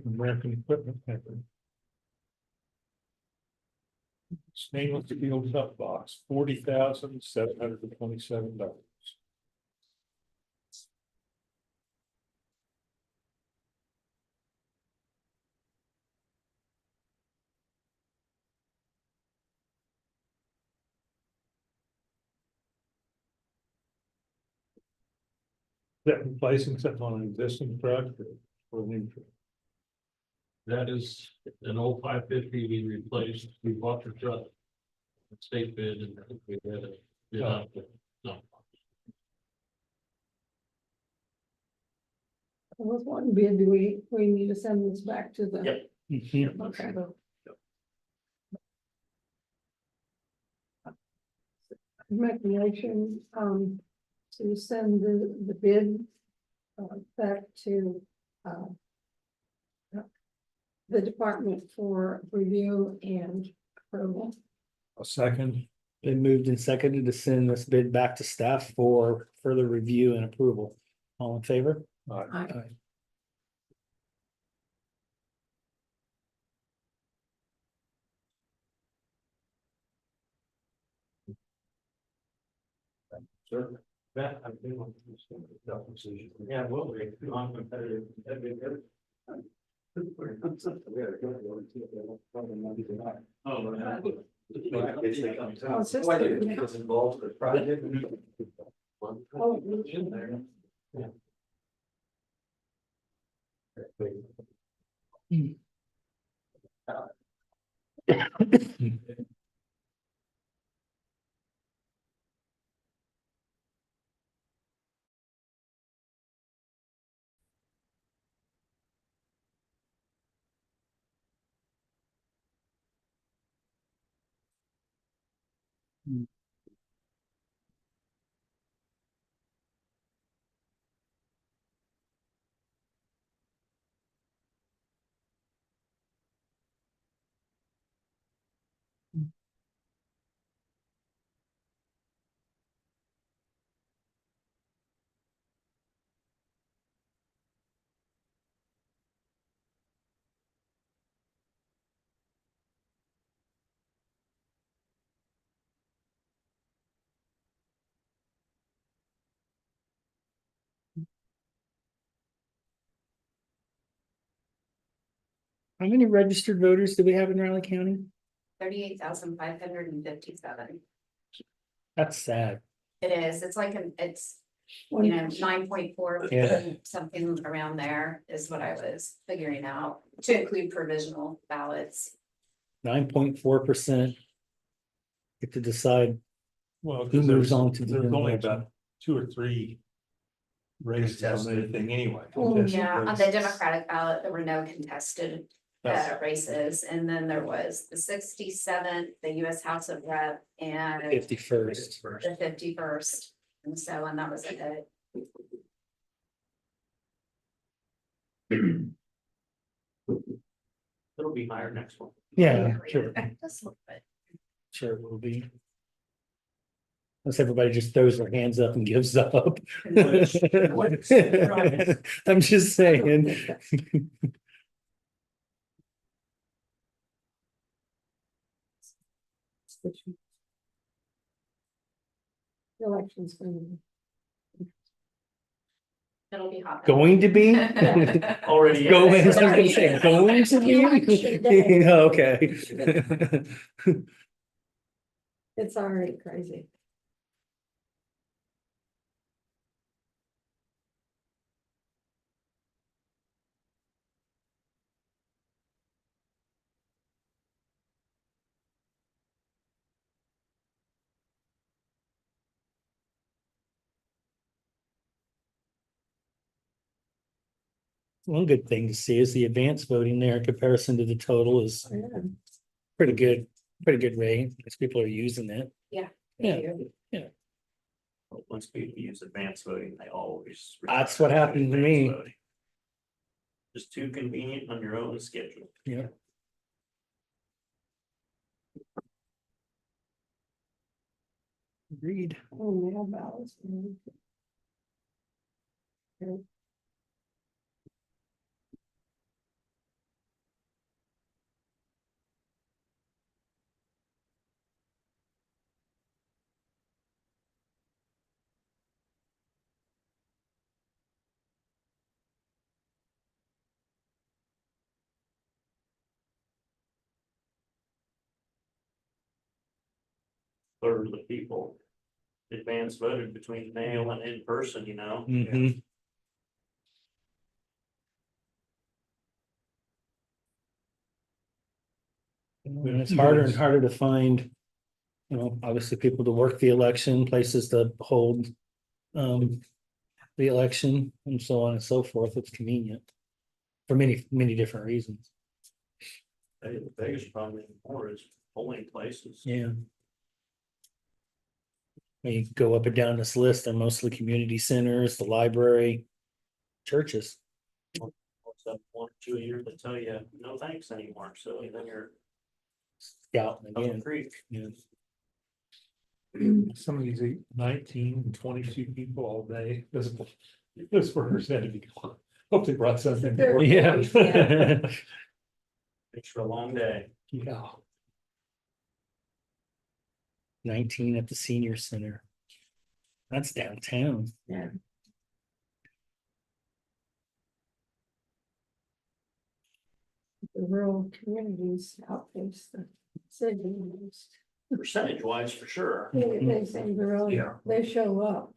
American Equipment Company. Stainless steel dump box, $40,727. That replacing something on an existing truck or a new truck? That is an old 550 we replaced, we bought the truck. State bid and we had a bid out there. No. There was one bid, do we need to send this back to the? Yep. Mhm. Okay. Recommendation, to send the bid, back to, the department for review and approval. A second. Been moved and seconded to send this bid back to staff for further review and approval. All in favor? Aye. Sure. That I've been on this decision. Yeah, well, we're non-competitive. That'd be good. It's involved with the project. How many registered voters do we have in Riley County? 38,557. That's sad. It is, it's like, it's, 9.4, Yeah. something around there is what I was figuring out, to include provisional ballots. 9.4%. Get to decide Well, who moves on to the. there's only election. about 2 or 3 races on anything anyway. Yeah, on the Democratic ballot, there were no contested races, and then there was the 67th, the US House of Rep, and 51st. the 51st, and so, and that was it. It'll be higher next one. Yeah, sure, Just a little bit. sure it will be. Unless everybody just throws their hands up and gives up. I'm just saying. Elections. Going It'll be hot. Going to be? Already. Going, I was gonna say, going to be? Okay. It's already crazy. one good thing to see is the advanced voting there in comparison to the total is pretty good rate, because people are using it. Yeah. Yeah. Once people use advanced voting, they always. That's what happened to me. Advanced voting. Just too convenient on your own schedule. Yeah. Agreed. Oh, mail ballots. Third of the people advance voted between mail and in person, you know. Mhm. And it's harder and harder to find, obviously people to work the election, places to hold the election and so on and so forth. It's convenient for many, many different reasons. The biggest problem anymore is polling places. Yeah. When you go up and down this list, they're mostly community centers, the library, churches. What's up, 1 or 2 a year, they tell you, no thanks anymore, so then you're Scouting up again. the creek. Yeah. Some of these 19, 22 people all day, those workers had to be gone. Hope they brought something. Yeah. Thanks for a long day. Yeah. 19 at the senior center. That's downtown. Yeah. The rural communities outpace the cities. Percentage wise, for sure. They seem to really, Yeah. they show up.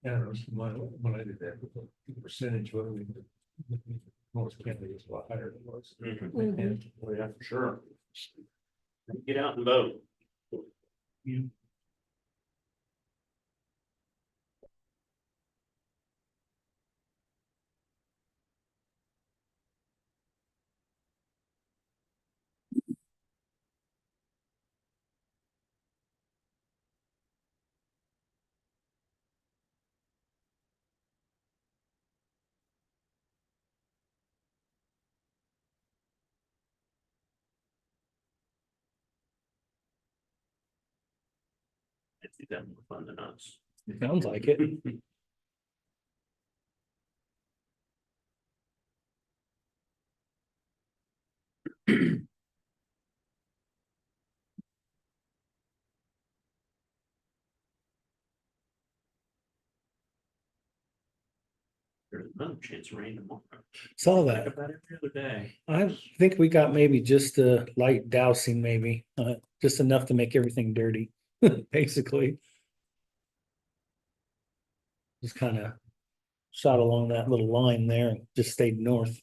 Yeah, when I did that, the percentage voting, North Kennedy is a lot higher than it was. Mhm. Well, yeah, for sure. Get out and vote. I think that more fun than us. Sounds like it. There's another chance of rain tomorrow. Saw Think that. about it every other day. I think we got maybe just a light dousing, maybe, just enough to make everything dirty, basically. Just kind of shot along that little line there and just stayed north.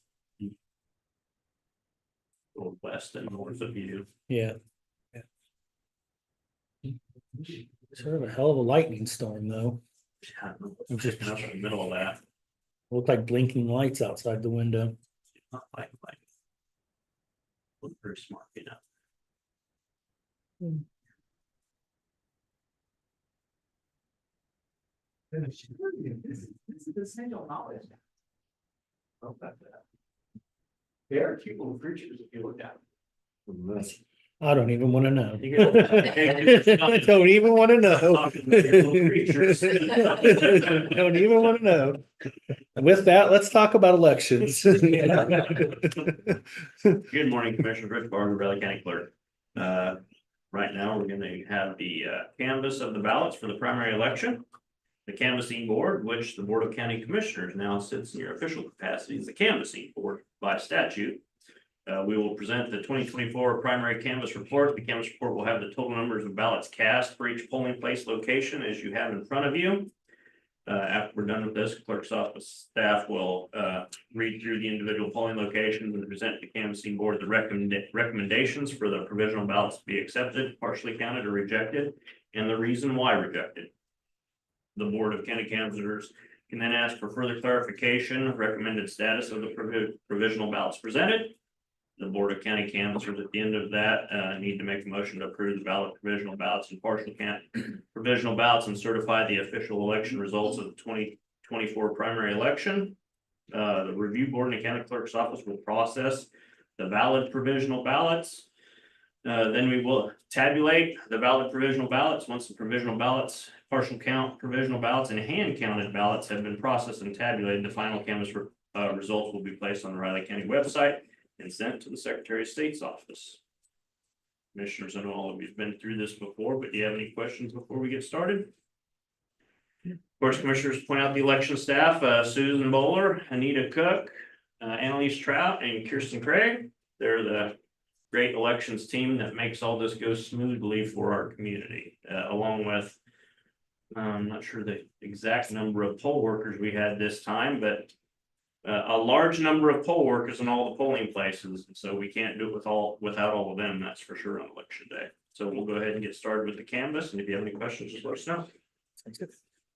Go west and north of you. Yeah. Sort of a hell of a lightning storm, though. Yeah, I'm just up in the middle of that. Looked like blinking lights outside the window. Not like. Look very smart, you know. This is the single knowledge. There are cute little creatures if you look at them. I don't even want to know. You get- I don't even want to know. Talking to your little creatures. Don't even want to know. With that, let's talk about elections. Good morning, Commissioner Rich Barber, Valley County Clerk. Right now, we're gonna have the canvass of the ballots for the primary election. The canvassing board, which the Board of County Commissioners now sits in your official capacity as the canvassing board by statute. We will present the 2024 primary canvass report. The canvass report will have the total numbers of ballots cast for each polling place location as you have in front of you. After we're done with this, clerk's office staff will read through the individual polling locations and present to the canvassing board the recommendations for the provisional ballots to be accepted, partially counted or rejected, and the reason why rejected. The Board of County Canvassers Can then ask for further clarification of recommended status of the provisional ballots presented. The Board of County Canvassers at the end of that need to make a motion to approve the ballot provisional ballots and partial count provisional ballots and certify the official election results of the 2024 primary election. The review board in the county clerk's office will process the valid provisional ballots. Then we will tabulate the valid provisional ballots. Once the provisional ballots, partial count provisional ballots, and hand counted ballots have been processed and tabulated, the final canvass results will be placed on the Riley County website and sent to the Secretary of State's office. Commissioners, I know all of you've been through this before, but do you have any questions before we get started? Of course, commissioners point out the election staff, Susan Bowler, Anita Cook, Annalise Trout, and Kirsten Craig. They're the great elections team that makes all this go smoothly for our community, along with, I'm not sure the exact number of poll workers we had this time, but a large number of poll workers in all the polling places. So we can't do it without all of them, that's for sure, on election day. So we'll go ahead and get started with the canvass. And if you have any questions, just let us know.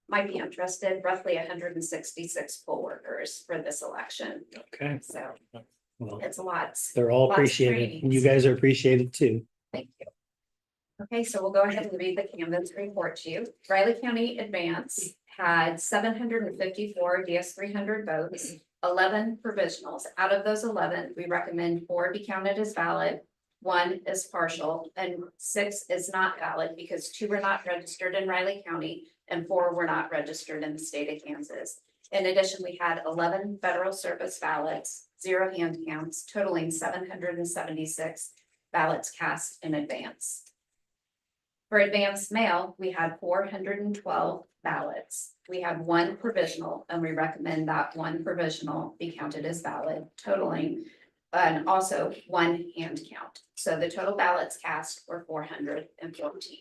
Might be interested, roughly 166 poll workers for this election, Okay, so well, it's a lot. they're all Lots of appreciated. And you trainings. guys are appreciated too. Thank you. Okay, so we'll go ahead and read the canvas report to you. Riley County Advance had 754 DS300 votes, 11 provisionals. Out of those 11, we recommend 4 be counted as valid, 1 is partial, and 6 is not valid because 2 were not registered in Riley County and 4 were not registered in the state of Kansas. In addition, we had 11 federal service ballots, 0 hand counts, totaling 776 ballots cast in advance. For advanced mail, we had 412 ballots. We had 1 provisional, and we recommend that 1 provisional be counted as valid, totaling, and also 1 hand count. So the total ballots cast were 414.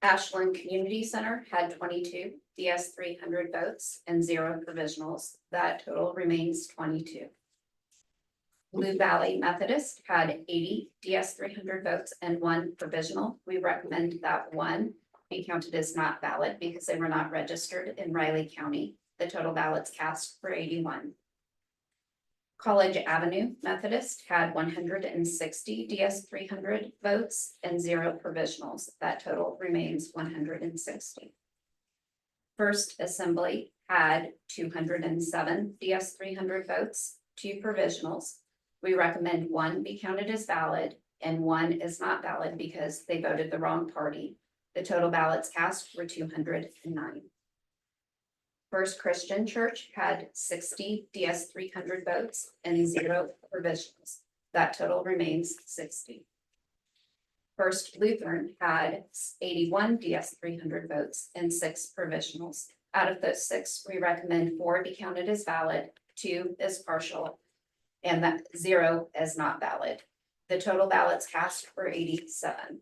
Ashland Community Center had 22 DS300 votes and 0 provisionals. That total remains 22. Blue Valley Methodist had 80 DS300 votes and 1 provisional. We recommend that 1 be counted as not valid because they were not registered in Riley County. The total ballots cast were 81. College Avenue Methodist had 160 DS300 votes and 0 provisionals. That total remains 160. First Assembly had 207 DS300 votes, 2 provisionals. We recommend 1 be counted as valid and 1 is not valid because they voted the wrong party. The total ballots cast were 209. First Christian Church had 60 DS300 votes and 0 provisionals. That total remains 60. First Lutheran had 81 DS300 votes and 6 provisionals. Out of those 6, we recommend 4 be counted as valid, 2 is partial, and that 0 is not valid. The total ballots cast were 87.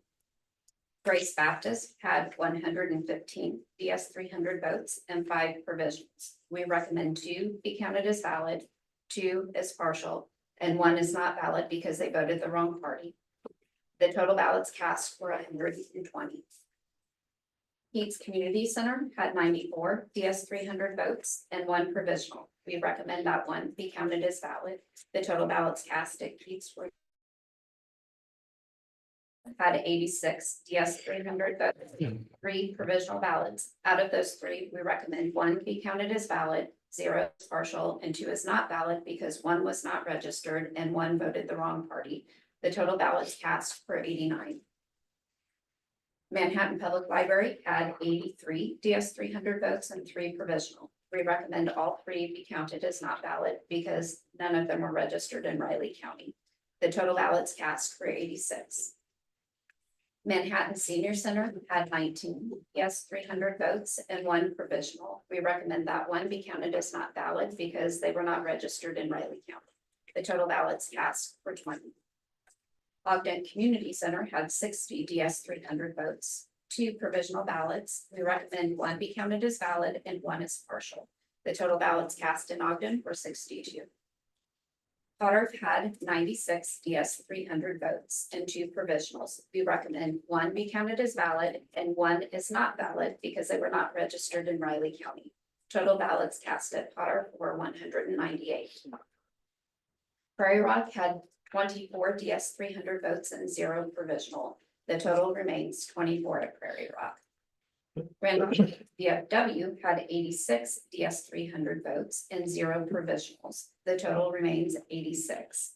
Grace Baptist had 115 DS300 votes and 5 provisionals. We recommend 2 be counted as valid, 2 is partial, and 1 is not valid because they voted the wrong party. The total ballots cast were 120. Keats Community Center had 94 DS300 votes and 1 provisional. We recommend that 1 be counted as valid. The total ballots cast at Keats were had 86 DS300 votes, 3 provisional ballots. Out of those 3, we recommend 1 be counted as valid, 0 is partial, and 2 is not valid because 1 was not registered and 1 voted the wrong party. The total ballots cast were 89. Manhattan Public Library had 83 DS300 votes and 3 provisional. We recommend all 3 be counted as not valid because none of them were registered in Riley County. The total ballots cast were 86. Manhattan Senior Center had 19 DS300 votes and 1 provisional. We recommend that 1 be counted as not valid because they were not registered in Riley County. The total ballots cast were 20. Ogden Community Center had 60 DS300 votes, 2 provisional ballots. We recommend 1 be counted as valid and 1 is partial. The total ballots cast in Ogden were 62. Potter had 96 DS300 votes and 2 provisionals. We recommend 1 be counted as valid and 1 is not valid because they were not registered in Riley County. Total ballots cast at Potter were 198. Prairie Rock had 24 DS300 votes and 0 provisional. The total remains 24 at Prairie Rock. Randolph VFW had 86 DS300 votes and 0 provisionals. The total remains 86.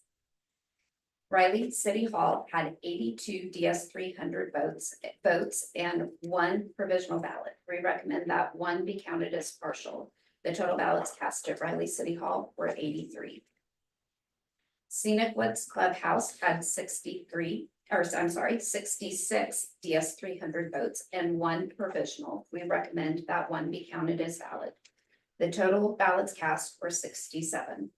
Riley City Hall had 82 DS300 votes and 1 provisional ballot. We recommend that 1 be counted as partial. The total ballots cast at Riley City Hall were 83. Scenic Woods Clubhouse had 66 DS300 votes and 1 provisional. We recommend that 1 be counted as valid. The total ballots cast were 67.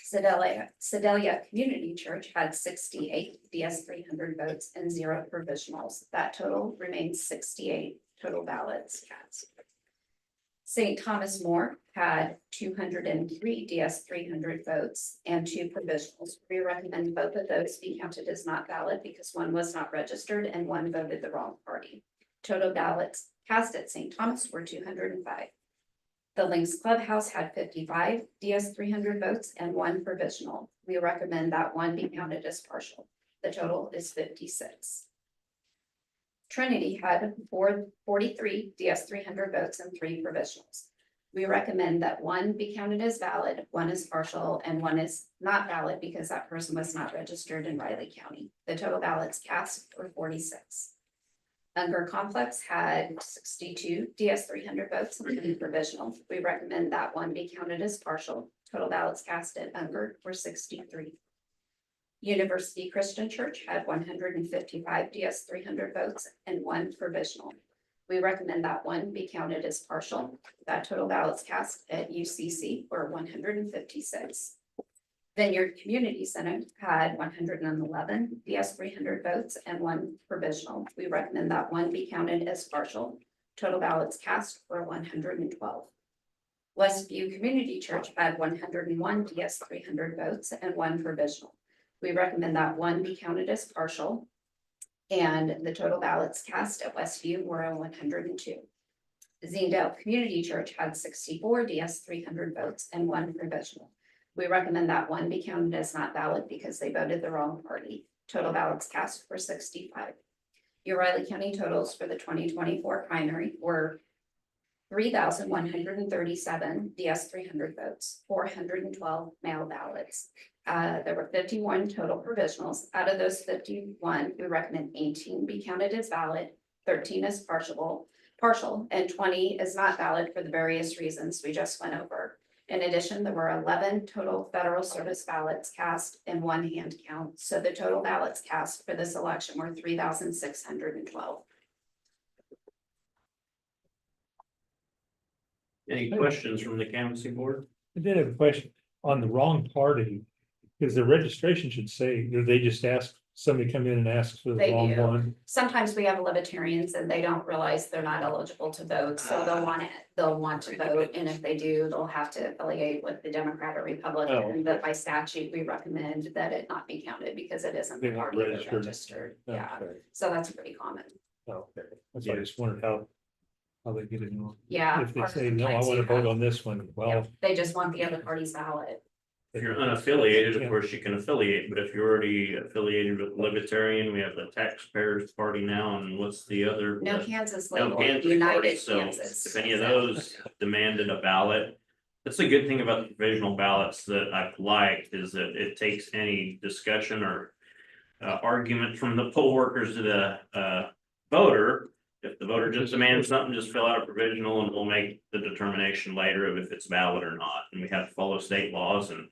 Sedalia Community Church had 68 DS300 votes and 0 provisionals. That total remains 68 total ballots cast. St. Thomas More had 203 DS300 votes and 2 provisionals. We recommend both of those be counted as not valid because 1 was not registered and 1 voted the wrong party. Total ballots cast at St. Thomas were 205. The Lynx Clubhouse had 55 DS300 votes and 1 provisional. We recommend that 1 be counted as partial. The total is 56. Trinity had 43 DS300 votes and 3 provisionals. We recommend that 1 be counted as valid, 1 is partial, and 1 is not valid because that person was not registered in Riley County. The total ballots cast were 46. Unger Complex had 62 DS300 votes and 3 provisional. We recommend that 1 be counted as partial. Total ballots cast at Unger were 63. University Christian Church had 155 DS300 votes and 1 provisional. We recommend that 1 be counted as partial. That total ballots cast at UCC were 156. Vineyard Community Center had 111 DS300 votes and 1 provisional. We recommend that 1 be counted as partial. Total ballots cast were 112. Westview Community Church had 101 DS300 votes and 1 provisional. We recommend that 1 be counted as partial. And the total ballots cast at Westview were 102. Zendale Community Church had 64 DS300 votes and 1 provisional. We recommend that 1 be counted as not valid because they voted the wrong party. Total ballots cast were 65. Your Riley County totals for the 2024 primary were 3,137 DS300 votes, 412 mail ballots. There were 51 total provisionals. Out of those 51, we recommend 18 be counted as valid, 13 as partial, and 20 is not valid for the various reasons we just went over. In addition, there were 11 total federal service ballots cast and 1 hand count. So the total ballots cast for this election were 3,612. Any questions from the canvassing board? I did have a question on the wrong party, because the registration should say, do they just ask, somebody come in and ask for the They wrong do. one? Sometimes we have libertarians and they don't realize they're not eligible to vote, so they'll want to vote, and if they do, they'll have to affiliate with the Democrat or Republican, but by statute, we recommend that it not be counted because it isn't the They're not party that's registered. registered, yeah, Okay. so that's pretty common, Okay, that's why I just wondered how they get it on. yeah. If they or say, no, I sometimes want to you vote have- on this one, yeah, well. They just want the other party's ballot. If you're unaffiliated, of course, you can affiliate, but if you're already affiliated with Libertarian, we have the Taxpayers Party now, and what's the other? No Kansas No, label, Kansas Party, United so Kansas. if any of those demanded a ballot. That's the good thing about the provisional ballots that I've liked is that it takes any discussion or argument from the poll workers to the voter. If the voter just demands something, just fill out a provisional and we'll make the determination later of if it's valid or not. And we have to follow state laws and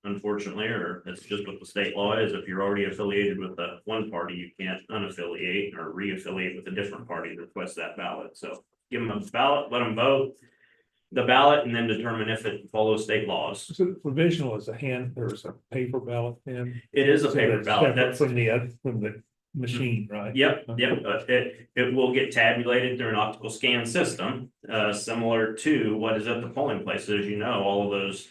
unfortunately, or that's just what the state law is. If you're already affiliated with the one party, you can't unaffiliate or re-affiliate with a different party to request that ballot. So give them a ballot, let them vote the ballot and then determine if it follows state laws. So the provisional is a hand, there's a paper ballot then? It is a So paper that's ballot. separate That's from the machine, right? Yep, it will get tabulated through an optical scan system, similar to what is at the polling places. As you know, all of those,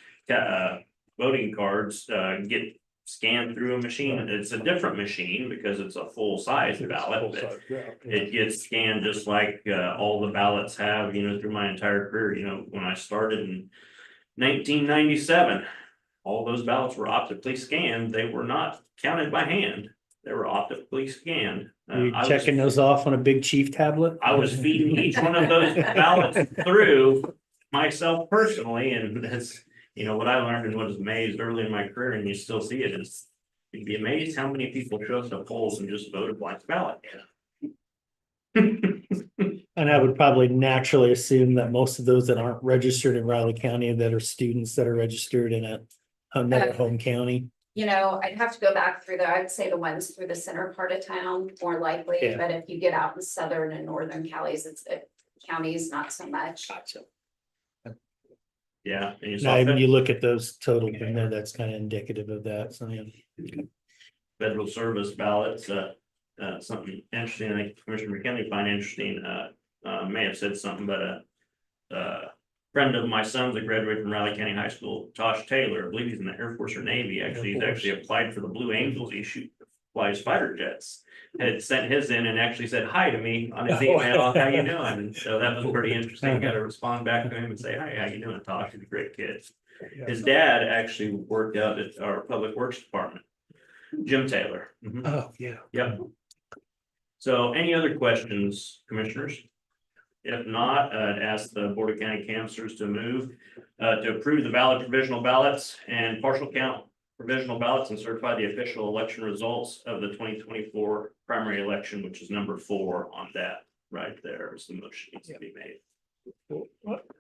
voting cards, get scanned through a machine. It's a different machine because it's a full-size ballot, but it gets scanned just like, all the ballots have, through my entire career, when I started in 1997. All those ballots were optically scanned. They were not counted by hand. They were optically scanned. You I was- checking those off on a big chief tablet? I was feeding each one of those ballots through myself personally, and that's, what I learned and was amazed early in my career, and you still see it, is you'd be amazed how many people show up to polls and just vote a blank ballot. And I would probably naturally assume that most of those that aren't registered in Riley County, that are students that are registered in another home county. I'd have to go back through I'd say the ones through the center part of town more likely, Yeah. but if you get out in southern and northern counties, not so much. Yeah. And you Now, saw when you look at those totals in there, that's kind of indicative of that, so yeah. federal service ballots, something interesting, I think Commissioner McKinley find interesting, may have said something, but friend of my son's that graduated from Riley County High School, Tosh Taylor, I believe he's in the Air Force or Navy, actually, he's actually applied for the Blue Angels, he flies fighter jets. Had sent his in and actually said hi to me on his email, how you doing? And so that was pretty interesting, got to respond back to him and say, hi, how you doing, Tosh, he's a great kid. His dad actually worked out at our Public Works Department, Jim Taylor. Mhm. Oh, yeah. Yep. So any other questions, commissioners? If not, I'd ask the Board of County Councilors to move to approve the valid provisional ballots and partial count provisional ballots and certify the official election results of the 2024 primary election, which is number 4 on that right there is the motion needs to be made.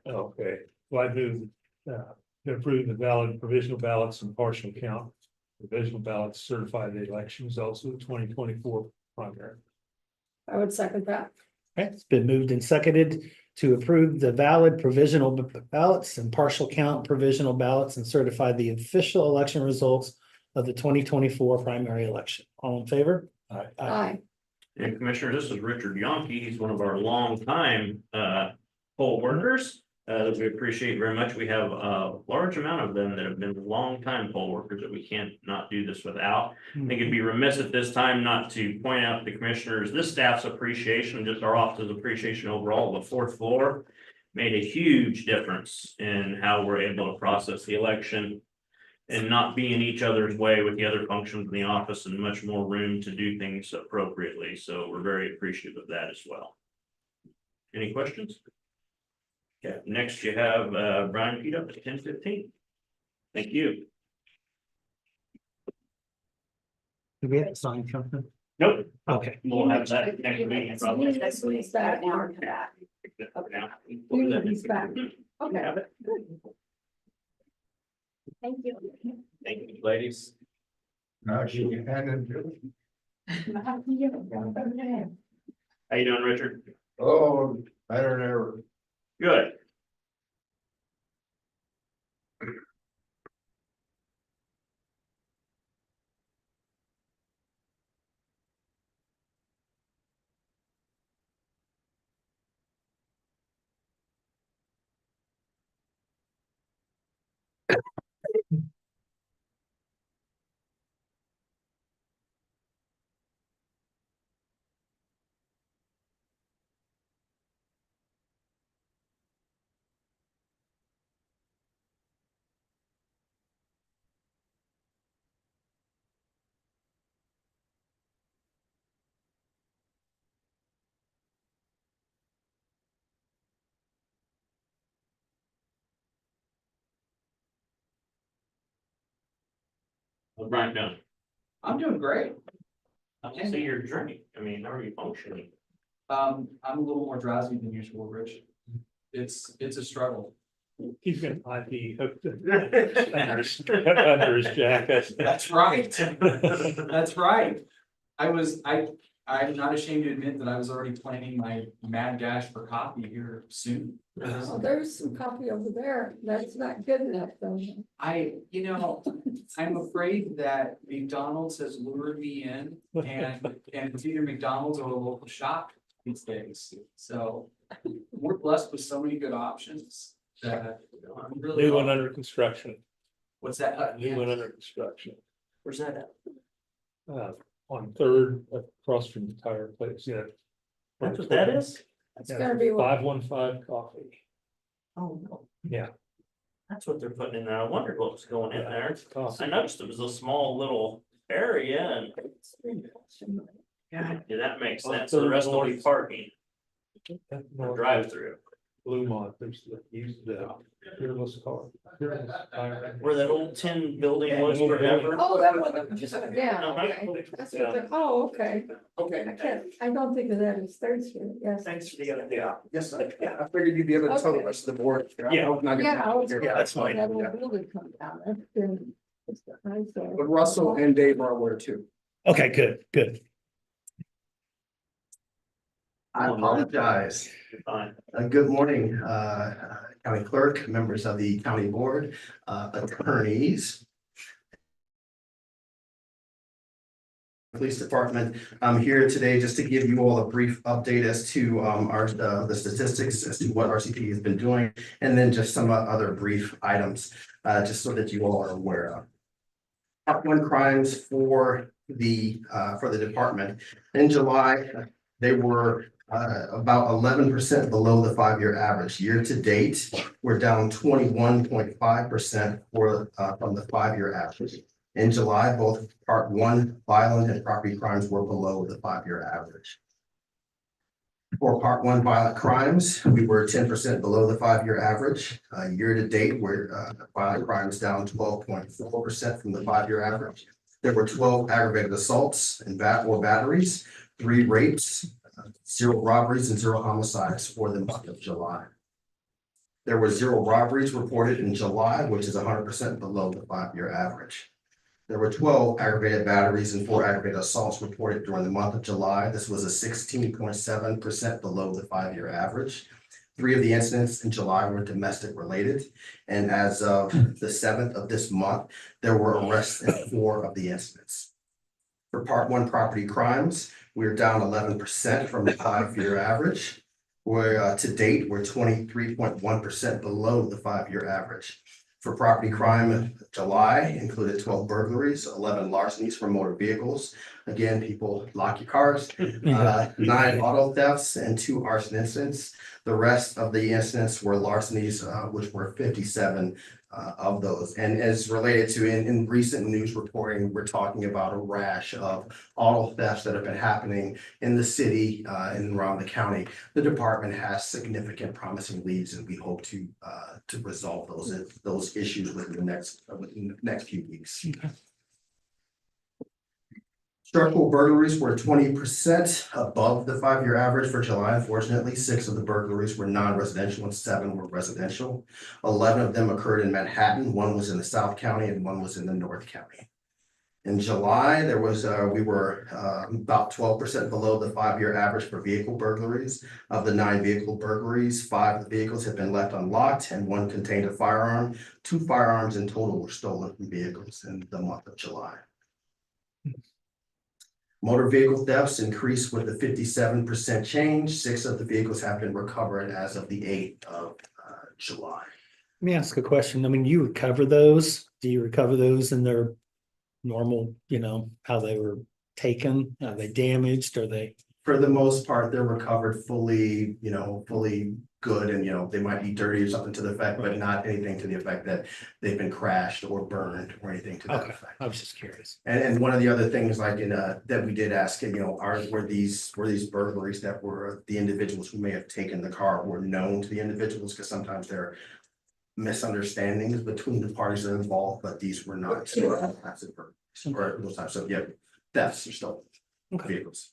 Okay, well, I move to approve the valid provisional ballots and partial count. Provisional ballots certify the election results of the 2024 primary. I would second that. Okay, it's been moved and seconded to approve the valid provisional ballots and partial count provisional ballots and certify the official election results of the 2024 primary election. All in favor? Aye. And Commissioner, this is Richard Yonke. He's one of our longtime poll workers that we appreciate very much. We have a large amount of them that have been longtime poll workers that we can't not do this without. I think it'd be remiss at this time not to point out to the commissioners, this staff's appreciation, just our office's appreciation overall. The 4th floor made a huge difference in how we're able to process the election and not be in each other's way with the other functions in the office and much more room to do things appropriately. So we're very appreciative of that as well. Any questions? Okay, next you have Brian Pete up at 10:15. Thank you. Do we have to sign something? Nope, Okay. we'll have that next meeting probably. This week's back now or come back. He's back. Okay. Thank you. Thank you, ladies. Now she handed. How you doing, Richard? Oh, better than ever. Good. How's Brian doing? I'm doing great. I can see your journey. I mean, how are you functioning? I'm a little more drowsy than usual, Rich. It's a struggle. He's got an IP hooked under his jacket. That's right. That's right. I'm not ashamed to admit that I was already planning my mad dash for coffee here soon. Oh, there's some coffee over there. That's not good enough though. I'm afraid that McDonald's has lured me in and it's either McDonald's or a local shop these days. So we're blessed with so many good options that I'm really. New one under construction. What's that? New one under construction, Where's that at? on Third, across from the tire place, yeah. That's what that is? It's gonna be what? 515 coffee, Oh, no. yeah. That's what they're putting in there. I wondered what was going in there. Coffee. I noticed it was a small little area and. Yeah, that makes sense. So the rest will be parking, or drive-through. Bluemont, there's the, use the fearless car. Where that old tin building was forever. Oh, that one, just, yeah, Uh-huh. okay. That's what the, oh, okay. I don't think of that as Third Street, yes. Thanks for the idea. Yes, I figured you'd be able to tell the rest of the board. Yeah. Yeah, I was. Yeah, that's fine. That old building come down, that's been. it's nice there. But Russell and Dave are aware too. Okay, good. I apologize. Fine. Good morning, County Clerk, members of the County Board, attorneys. Police Department. I'm here today just to give you all a brief update as to the statistics as to what RCP has been doing, and then just some other brief items, just so that you all are aware of. Top 1 crimes for the department. In July, they were about 11% below the 5-year average. Year to date, we're down 21.5% from the 5-year average. In July, both Part 1 violent and property crimes were below the 5-year average. For Part 1 violent crimes, we were 10% below the 5-year average. Year to date, we're violent crimes down 12.4% from the 5-year average. There were 12 aggravated assaults and batteries, 3 rapes, 0 robberies, and 0 homicides for the month of July. There were 0 robberies reported in July, which is 100% below the 5-year average. There were 12 aggravated batteries and 4 aggravated assaults reported during the month of July. This was a 16.7% below the 5-year average. 3 of the incidents in July were domestic related. And as of the 7th of this month, there were arrests in 4 of the incidents. For Part 1 property crimes, we're down 11% from the 5-year average. We're to date, we're 23.1% below the 5-year average. For property crime, July included 12 burglaries, 11 larcenies from motor vehicles. Again, people lock your cars, 9 auto thefts and 2 arson incidents. The rest of the incidents were larcenies, which were 57 of those. And as related to in recent news reporting, we're talking about a rash of auto thefts that have been happening in the city and around the county. The department has significant promising leads, and we hope to resolve those issues within the next few weeks. Structural burglaries were 20% above the 5-year average for July. Unfortunately, 6 of the burglaries were non-residential and 7 were residential. 11 of them occurred in Manhattan. 1 was in the South County and 1 was in the North County. In July, there was we were about 12% below the 5-year average for vehicle burglaries. Of the 9 vehicle burglaries, 5 of the vehicles had been left unlocked and 1 contained a firearm. 2 firearms in total were stolen from vehicles in the month of July. Motor vehicle thefts increased with a 57% change. 6 of the vehicles have been recovered as of the 8th of July. Let me ask a question. I mean, you recover those? Do you recover those in their normal, how they were taken? Are they damaged? Are they? For the most part, they're recovered fully, fully good, and they might be dirty or something to the effect, but not anything to the effect that they've been crashed or burned or anything to that effect. I was just curious. And one of the other things like that we did ask, were these burglaries that were the individuals who may have taken the car were known to the individuals, because sometimes there are misunderstandings between the parties that are involved, but these were not passive burglaries or those types of thefts or stolen vehicles.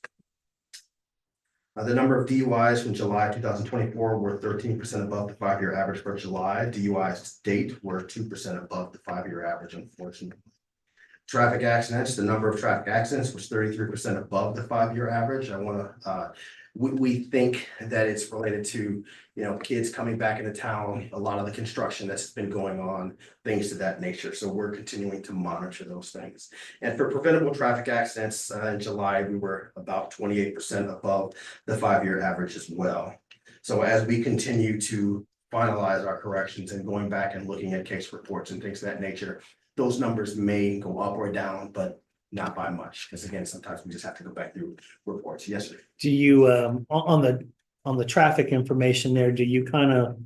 The number of DUIs from July 2024 were 13% above the 5-year average for July. DUIs to date were 2% above the 5-year average, unfortunately. Traffic accidents, the number of traffic accidents was 33% above the 5-year average. We think that it's related to, kids coming back into town, a lot of the construction that's been going on, things of that nature. So we're continuing to monitor those things. And for preventable traffic accidents in July, we were about 28% above the 5-year average as well. So as we continue to finalize our corrections and going back and looking at case reports and things of that nature, those numbers may go up or down, but not by much, because again, sometimes we just have to go back through reports. Yes, sir. Do you, on the traffic information there, do you kind of,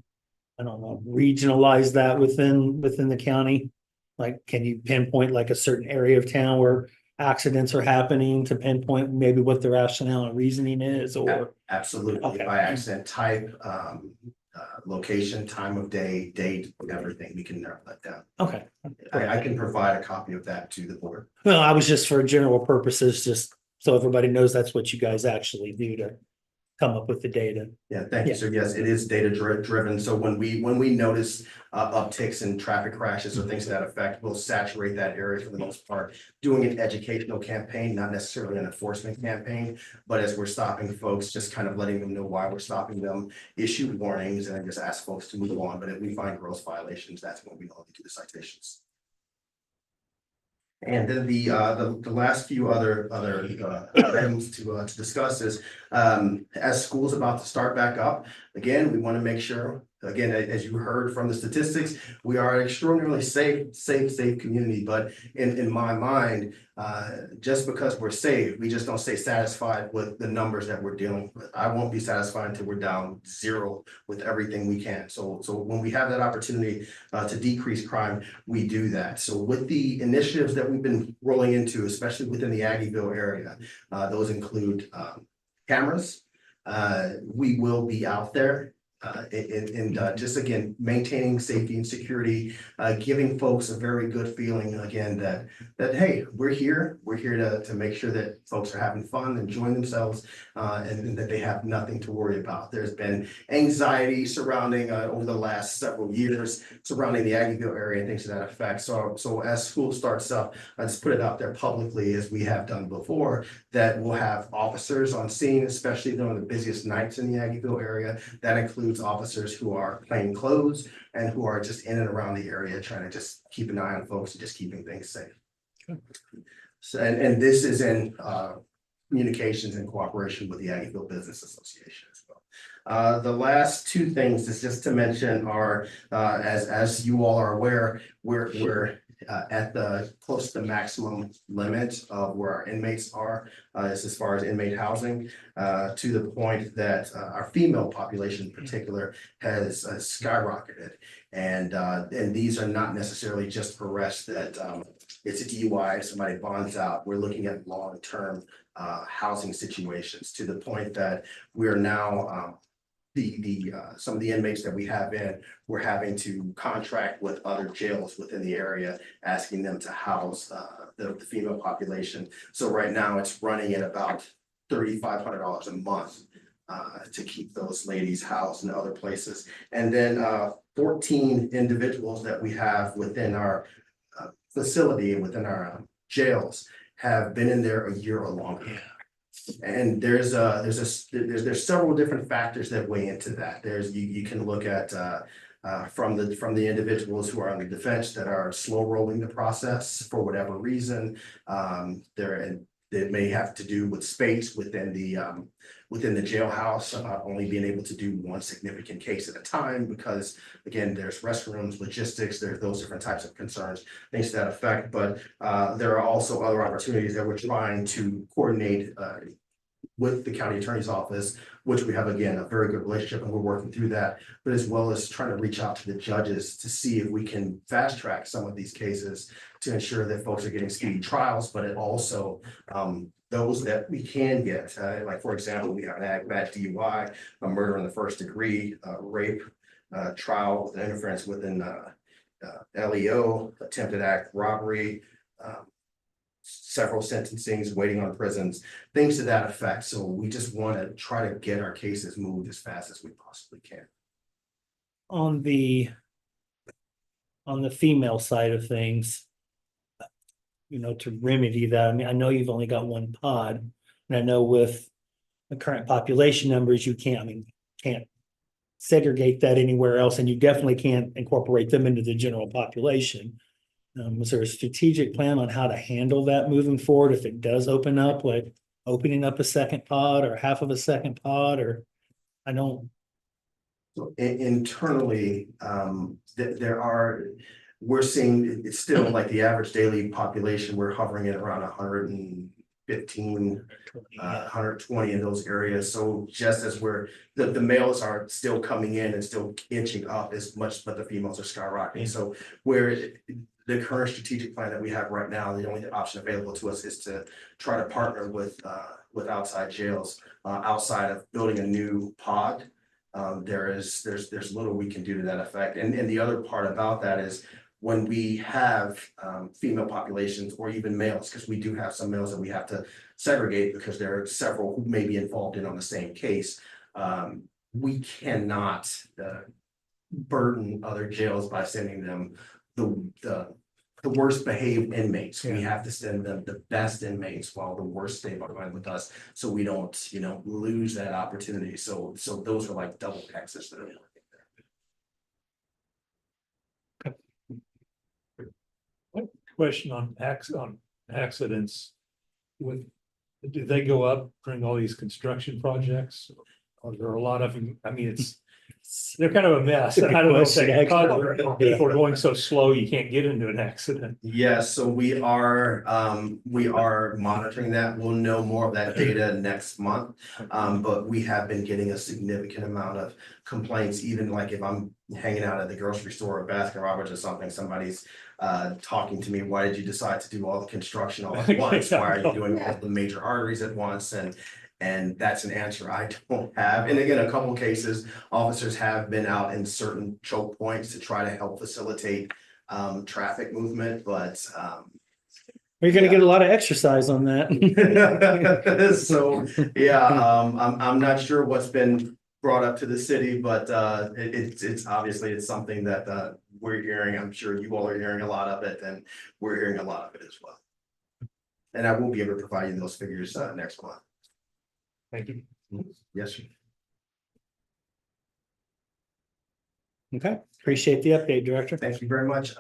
I don't know, regionalize that within the county? Like, can you pinpoint like a certain area of town where accidents are happening to pinpoint maybe what the rationale and reasoning is, or? Absolutely, Okay. by accident type, location, time of day, date, everything, we can narrow that down. Okay. I can provide a copy of that to the board. Well, I was just for general purposes, just so everybody knows that's what you guys actually do to come up with the data. Yeah, thank you. So yes, it is data driven. So when we notice upticks in traffic crashes or things to that effect, we'll saturate that area for the most part, doing an educational campaign, not necessarily an enforcement campaign. But as we're stopping folks, just kind of letting them know why we're stopping them, issue warnings, and then just ask folks to move on. But if we find gross violations, that's when we normally do the citations. And then the last few other items to discuss is, as school's about to start back up, again, we want to make sure, again, as you heard from the statistics, we are an extraordinarily safe community. But in my mind, just because we're safe, we just don't stay satisfied with the numbers that we're dealing with. I won't be satisfied until we're down 0 with everything we can. So when we have that opportunity to decrease crime, we do that. So with the initiatives that we've been rolling into, especially within the Aggieville area, those include cameras. We will be out there and just again, maintaining safety and security, giving folks a very good feeling again that hey, we're here to make sure that folks are having fun, enjoying themselves, and that they have nothing to worry about. There's been anxiety surrounding over the last several years surrounding the Aggieville area and things to that effect. So as school starts up, I just put it out there publicly, as we have done before, that we'll have officers on scene, especially during the busiest nights in the Aggieville area. That includes officers who are plain clothes and who are just in and around the area trying to just keep an eye on folks and just keeping things safe. So, and this is in communications and cooperation with the Aggieville Business Association as well. The last two things is just to mention are, as you all are aware, we're at the close to the maximum limit of where our inmates are, as far as inmate housing, to the point that our female population in particular has skyrocketed. And these are not necessarily just arrests that it's a DUI, somebody bonds out. We're looking at long-term housing situations, to the point that we're now some of the inmates that we have in, we're having to contract with other jails within the area, asking them to house the female population. So right now it's running at about $3,500 a month to keep those ladies housed in other places. And then 14 individuals that we have within our facility and within our jails have been in there a year or longer. And there's several different factors that weigh into that. You can look at from the individuals who are on the defense that are slow rolling the process for whatever reason. It may have to do with space within the jailhouse, only being able to do one significant case at a time, because again, there's restrooms, logistics, there's those different types of concerns, things to that effect. But there are also other opportunities that we're trying to coordinate with the county attorney's office, which we have, again, a very good relationship, and we're working through that, but as well as trying to reach out to the judges to see if we can fast track some of these cases to ensure that folks are getting speedy trials, but it also those that we can get, like for example, we have an aggravated DUI, a murder in the first degree, rape trial with interference within LEO, attempted act robbery, several sentencings, waiting on prisons, things to that effect. So we just want to try to get our cases moved as fast as we possibly can. On the female side of things, to remedy that, I mean, I know you've only got one pod, and I know with the current population numbers, you can't segregate that anywhere else, and you definitely can't incorporate them into the general population. Is there a strategic plan on how to handle that moving forward if it does open up, like opening up a second pod or half of a second pod, or I don't. So internally, there are we're seeing it's still like the average daily population, we're hovering at around 115, 120 in those areas. So just as the males are still coming in and still inching up as much, but the females are skyrocketing. So where the current strategic plan that we have right now, the only option available to us is to try to partner with outside jails, outside of building a new pod. There's little we can do to that effect. And the other part about that is when we have female populations or even males, because we do have some males that we have to segregate because there are several who may be involved in on the same case. We cannot burden other jails by sending them the worst behaved inmates. We have to send them the best inmates while the worst stay behind with us, so we don't, lose that opportunity. So those are like double X's that are. Question on accidents. Do they go up during all these construction projects? Are there a lot of them? I mean, they're kind of a mess. That's a good I don't know if question, they cause actually. people are going so slow, you can't get into an accident. Yes, so we are monitoring that. We'll know more of that data next month. But we have been getting a significant amount of complaints, even like if I'm hanging out at the grocery store or Baskin Robbins or something, somebody's talking to me, why did you decide to do all the construction all at once? Why are you doing all the major arteries at once? And that's an answer I don't have. And again, a couple of cases, officers have been out in certain choke points to try to help facilitate traffic movement, but You're gonna get a lot of exercise on that. so, yeah, I'm not sure what's been brought up to the city, but it's obviously it's something that we're hearing. I'm sure you all are hearing a lot of it, and we're hearing a lot of it as well. And I will be able to provide you those figures next month. Thank you. Yes, sir. Okay, appreciate the update, Director. Thank you very much.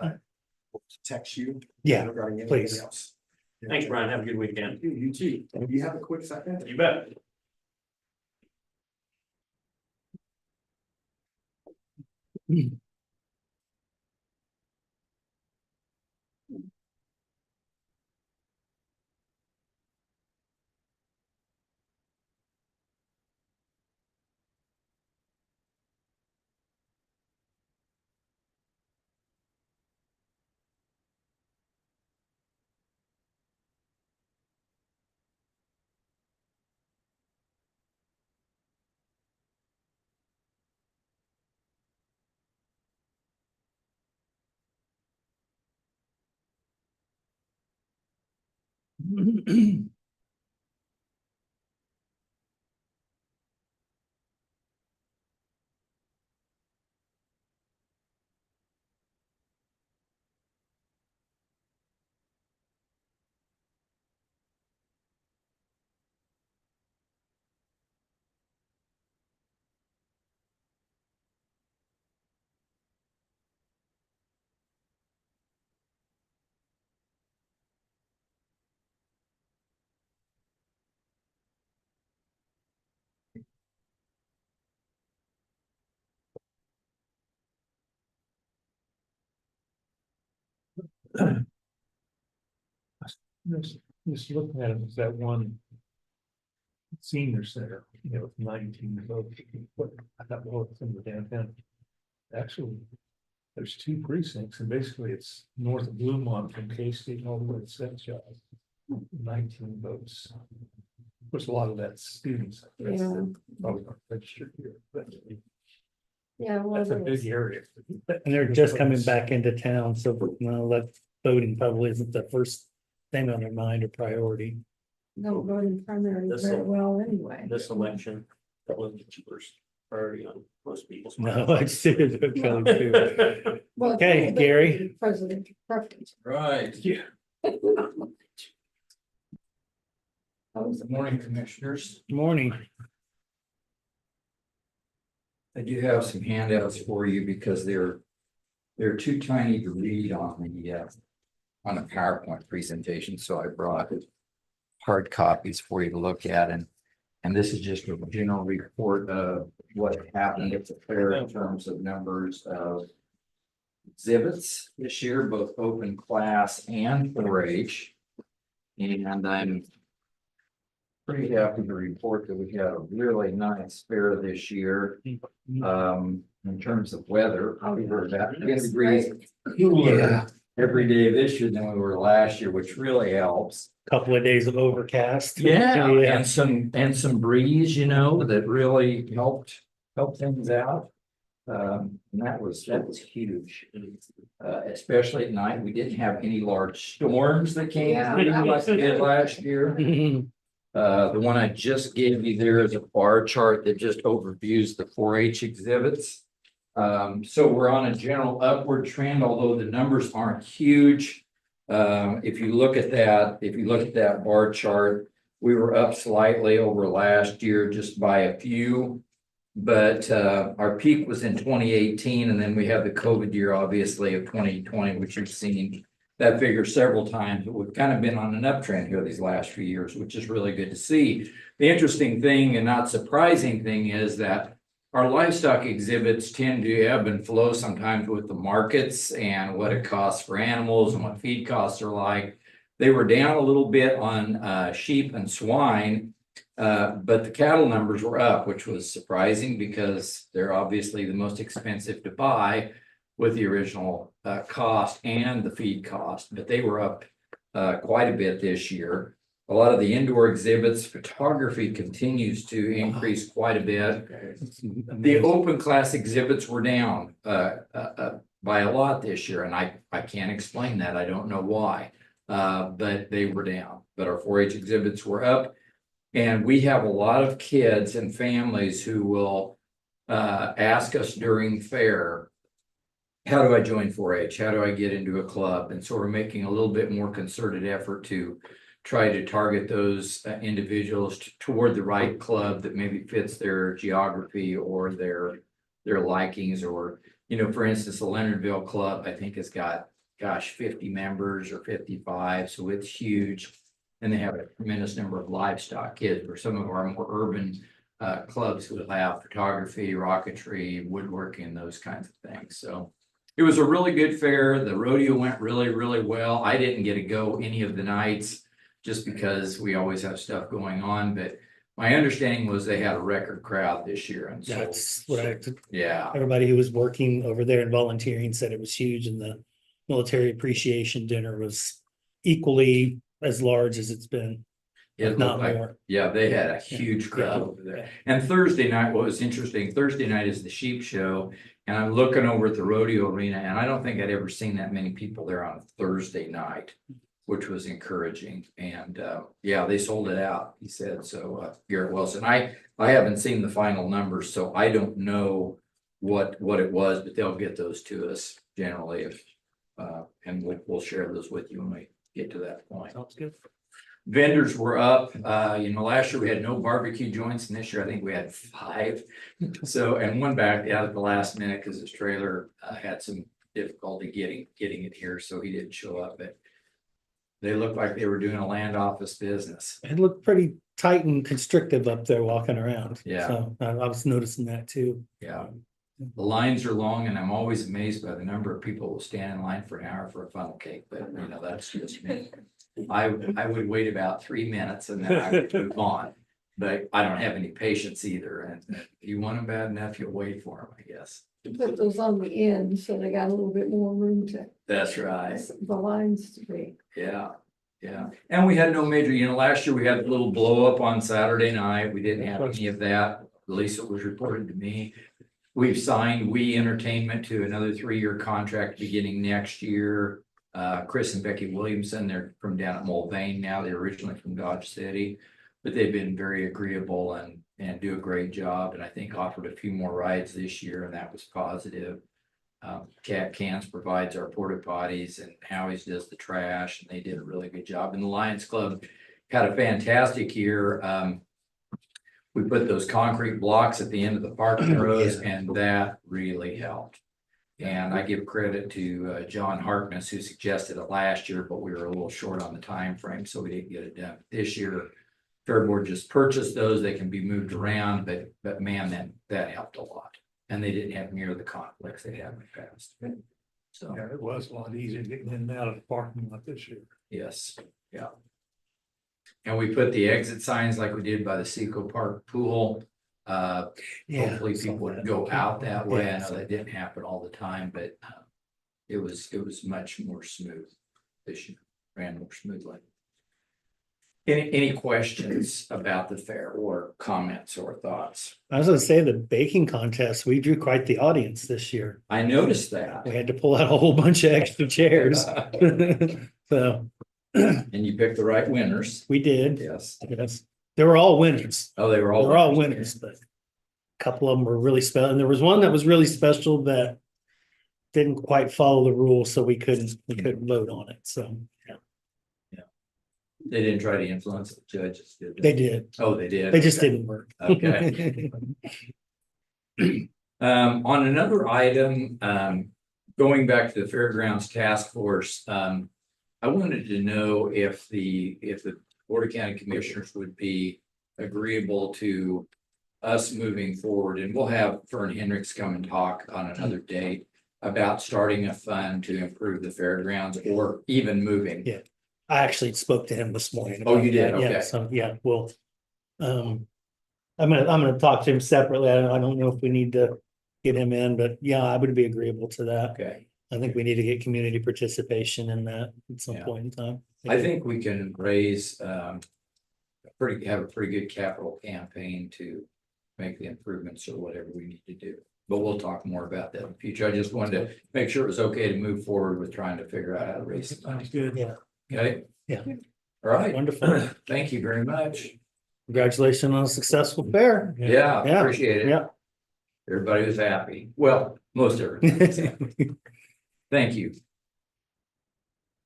Text you. Yeah, regarding anything please. else. Thanks, Brian. Have a good weekend. You too. Do you have a quick second? You bet. Just looking at it, is that one senior center, with 19 folks. I thought, well, it's in the downtown. Actually, there's 2 precincts, and basically it's north of Bluemont from K-State all the way to St. Charles. 19 votes. Of course, a lot of that's students. That's Yeah. probably not registered here, but Yeah, well, that's a big area. And they're just coming back into town, so that voting probably isn't the first thing on their mind or priority. don't vote in primary This very will- well anyway. This election, that wasn't the first priority on most people's. No, minds. it's too. Well, Okay, it's Gary. Presidential preference. Right. Yeah. Good Morning, Commissioners. Morning. I do have some handouts for you because they're too tiny to read on the PowerPoint presentation, so I brought hard copies for you to look at, and this is just a general report of what happened at the fair in terms of numbers of exhibits this year, both open class and 4-H. And I'm pretty happy to report that we had a really nice fair this year. In terms of weather, we were about 10 degrees cooler every day this year than we were last year, which really helps. Couple of days of overcast. Yeah, and some breeze, that really helped things out. And that was huge. Especially at night, we didn't have any large storms that came through like we did last year. The one I just gave you there is a bar chart that just overviews the 4-H exhibits. So we're on a general upward trend, although the numbers aren't huge. If you look at that bar chart, we were up slightly over last year just by a few. But our peak was in 2018, and then we have the COVID year, obviously, of 2020, which you've seen that figure several times. But we've kind of been on an uptrend here these last few years, which is really good to see. The interesting thing and not surprising thing is that our livestock exhibits tend to ebb and flow sometimes with the markets and what it costs for animals and what feed costs are like. They were down a little bit on sheep and swine, but the cattle numbers were up, which was surprising because they're obviously the most expensive to buy with the original cost and the feed cost, but they were up quite a bit this year. A lot of the indoor exhibits, photography continues to increase quite a bit. The open class exhibits were down by a lot this year, and I can't explain that. I don't know why, but they were down. But our 4-H exhibits were up, and we have a lot of kids and families who will ask us during fair, how do I join 4-H? How do I get into a club? And so we're making a little bit more concerted effort to try to target those individuals toward the right club that maybe fits their geography or their likings, or, for instance, the Leonardville Club, I think has got, 50 members or 55. So it's huge. And they have a tremendous number of livestock kids, where some of our more urban clubs will have photography, rocketry, woodworking, those kinds of things. So it was a really good fair. The rodeo went really, really well. I didn't get to go any of the nights just because we always have stuff going on, but my understanding was they had a record crowd this year. And so That's what yeah, everybody who was working over there and volunteering said it was huge, and the military appreciation dinner was equally as large as it's been, if not more. Yeah, they had a huge crowd over there. And Thursday night, what was interesting, Thursday night is the sheep show, and I'm looking over at the rodeo arena, and I don't think I'd ever seen that many people there on Thursday night, which was encouraging. And yeah, they sold it out, he said. So Garrett Wilson, I haven't seen the final numbers, so I don't know what it was, but they'll get those to us generally, if and we'll share those with you when we get to that point. Sounds good. Vendors were up. Last year we had no barbecue joints, and this year I think we had 5. So, and one backed out at the last minute because his trailer had some difficulty getting it here, so he didn't show up. But they looked like they were doing a land office business. It looked pretty tight and constrictive up there walking around. Yeah. So I was noticing that too. Yeah. The lines are long, and I'm always amazed by the number of people who stand in line for an hour for a funnel cake, but that's just me. I would wait about 3 minutes and then I would move on, but I don't have any patience either. And if you want them bad enough, you'll wait for them, I guess. Put those on the end, so they got a little bit more room to, That's right. the lines to be. Yeah. Yeah. And we had no major, last year we had a little blow up on Saturday night. We didn't have any of that. At least it was reported to me. We've signed We Entertainment to another 3-year contract beginning next year. Chris and Becky Williamson, they're from down at Mulvane now. They're originally from Dodge City, but they've been very agreeable and do a great job. And I think offered a few more rides this year, and that was positive. Cat Cans provides our porta potties, and Howie's does the trash, and they did a really good job. And the Lions Club had a fantastic year. We put those concrete blocks at the end of the parking rows, and that really helped. And I give credit to John Harkness, who suggested it last year, but we were a little short on the time frame, so we didn't get it done. This year, Fair Board just purchased those. They can be moved around, but man, that helped a lot. And they didn't have near the conflicts they had in the past. So, Yeah, it was a lot easier getting in and out of the parking lot this year. yes, yeah. And we put the exit signs like we did by the Seco Park pool. Hopefully people would go out that way. I know that didn't happen all the time, but it was much more smooth this year, ran more smoothly. Any questions about the fair or comments or thoughts? I was gonna say the baking contest, we drew quite the audience this year. I noticed that. We had to pull out a whole bunch of extra chairs. So And you picked the right winners. we did, Yes. yes. They were all winners. Oh, they were They all. were all winners, but a couple of them were really special. And there was one that was really special that didn't quite follow the rules, so we couldn't vote on it. So, yeah, They didn't try to influence the judges, did they did. Oh, they did. They just Okay. didn't work. Okay. On another item, going back to the Fairgrounds Task Force, I wanted to know if the Board of County Commissioners would be agreeable to us moving forward, and we'll have Fern Hendricks come and talk on another date about starting a fund to improve the fairgrounds or even moving. Yeah. I actually spoke to him this morning. Oh, about you did? that. Yeah, Okay. so, yeah, well, I'm gonna talk to him separately. I don't know if we need to get him in, but yeah, I would be agreeable to that. Okay, I think we need to get community participation in that at some Yeah. point in time. I think we can raise, have a pretty good capital campaign to make the improvements or whatever we need to do. But we'll talk more about that in the future. I just wanted to make sure it was okay to move forward with trying to figure out how to raise the money. Good, yeah, Okay, yeah, all right. wonderful. Thank you very much. Congratulations on a successful fair. Yeah, Yeah, appreciate it. Yeah. Everybody was happy. Well, most everybody was happy. Thank you.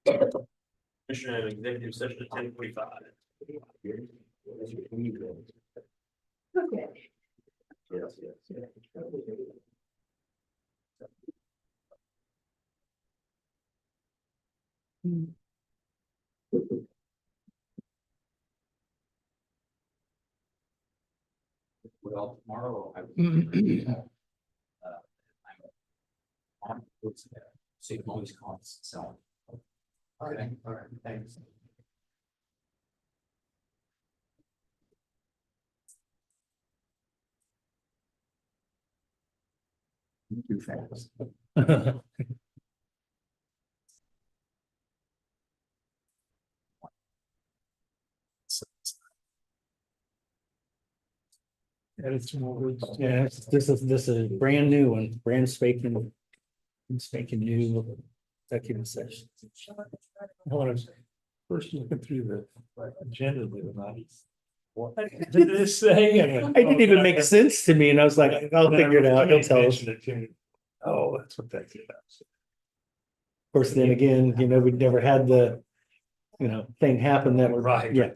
Commissioner executive session at 10:45. Okay. Yes, yes. Well, tomorrow I. So you can always call us, so. Okay, all right, thanks. Too fast. Yeah, this is a brand new one, brand spanking new executive session. Hold on. First looking through the agenda the other night. What did this say? It didn't even make sense to me, and I was like, I'll figure it out, he'll tell us. Of Oh, that's what that's about. course, then again, we'd never had the, thing happen that would, Right. yeah.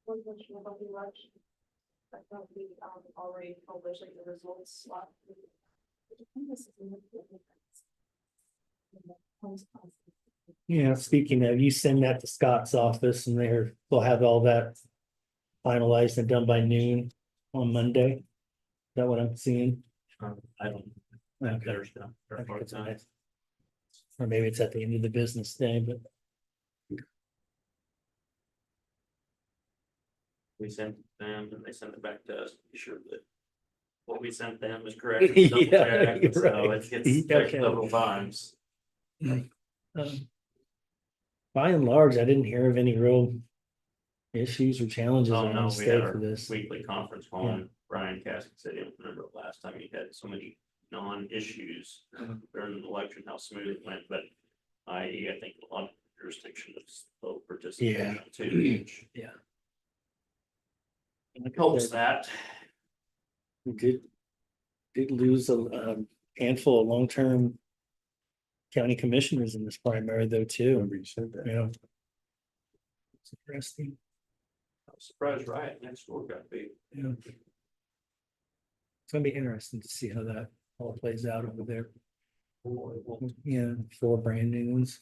One question about the election. I thought we already published like the results. Yeah, speaking of, you send that to Scott's office and they'll have all that finalized and done by noon on Monday. Is that what I'm seeing? I don't. Okay. There's no. I think it's nice. Or maybe it's at the end of the business day, but We sent them and they sent it back to us, to be sure that what we sent them is correct. It's double Yeah, checked, you're so right. it gets checked Okay. several times. By and large, I didn't hear of any real issues or challenges Oh, around no, the we state had for our this. weekly conference call and Brian Cassick said, he don't remember the last time he had so many non-issues during the election, how smooth it went, but I think a lot of jurisdictions vote participation too. Yeah. And it helps that. We did lose a handful of long-term county commissioners in this primary though, too. You said that. Yeah. It's interesting. Surprised Riot next door got beat. Yeah. It's gonna be interesting to see how that all plays out over there. Yeah, 4 brand new ones.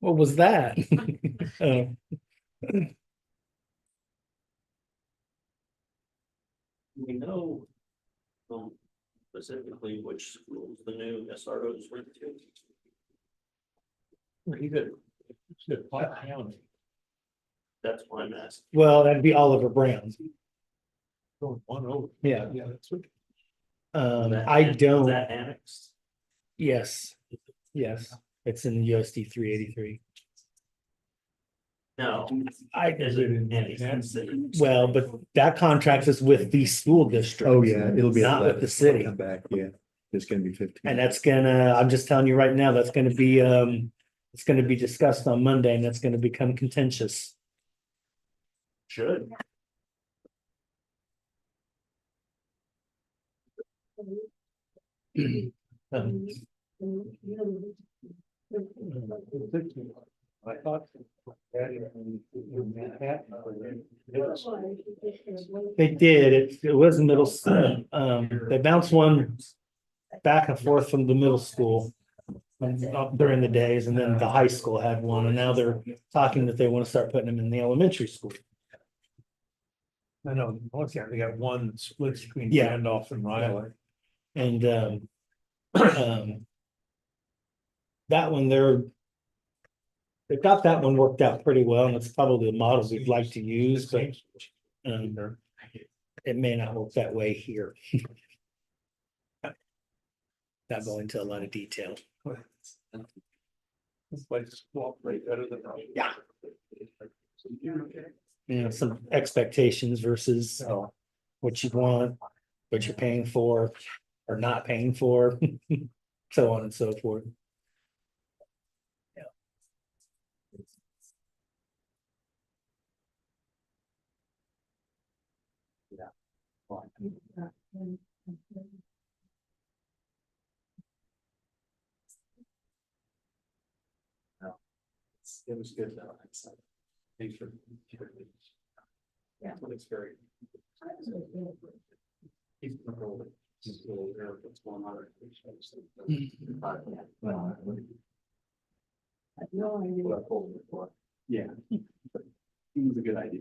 What was that? Oh, We know. Specifically which schools the new SROs went to. He said Pike County. That's why I'm asking. well, that'd be Oliver Brown. Going 1-0. Yeah. Yeah, that's what. I Is don't, that annexed? yes, yes, it's in USD 383. No. I, Is it in any city? well, but that contract is with the school district. Oh, yeah, it'll be. Not with the city. Come back, yeah, it's gonna be 15. And that's gonna, I'm just telling you right now, that's gonna be, it's gonna be discussed on Monday and that's gonna become contentious. Should. I thought. They did, it was middle, they bounced one back and forth from the middle school during the days, and then the high school had one, and now they're talking that they want to start putting them in the elementary school. I know, once again, they got one split between Yeah. Randolph and Riley. And that one, they've got that one worked out pretty well, and it's probably the model we'd like to use, but it may not work that way here. Not going into a lot of detail. This place walk right better than. Yeah. You know, some expectations versus what you want, what you're paying for or not paying for, so on and so forth. It was good though. Thanks for. Yeah. It's very. He's controlled it. He's really aware of what's going on. No idea. What I told him before. Yeah. It was a good idea.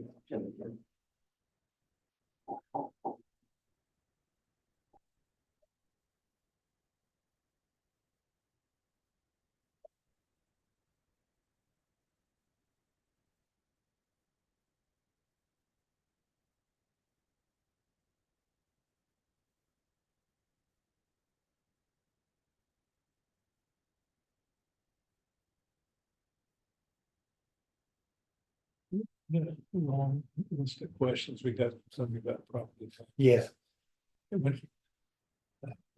Yeah, long list of questions. We got something about property. Yeah. I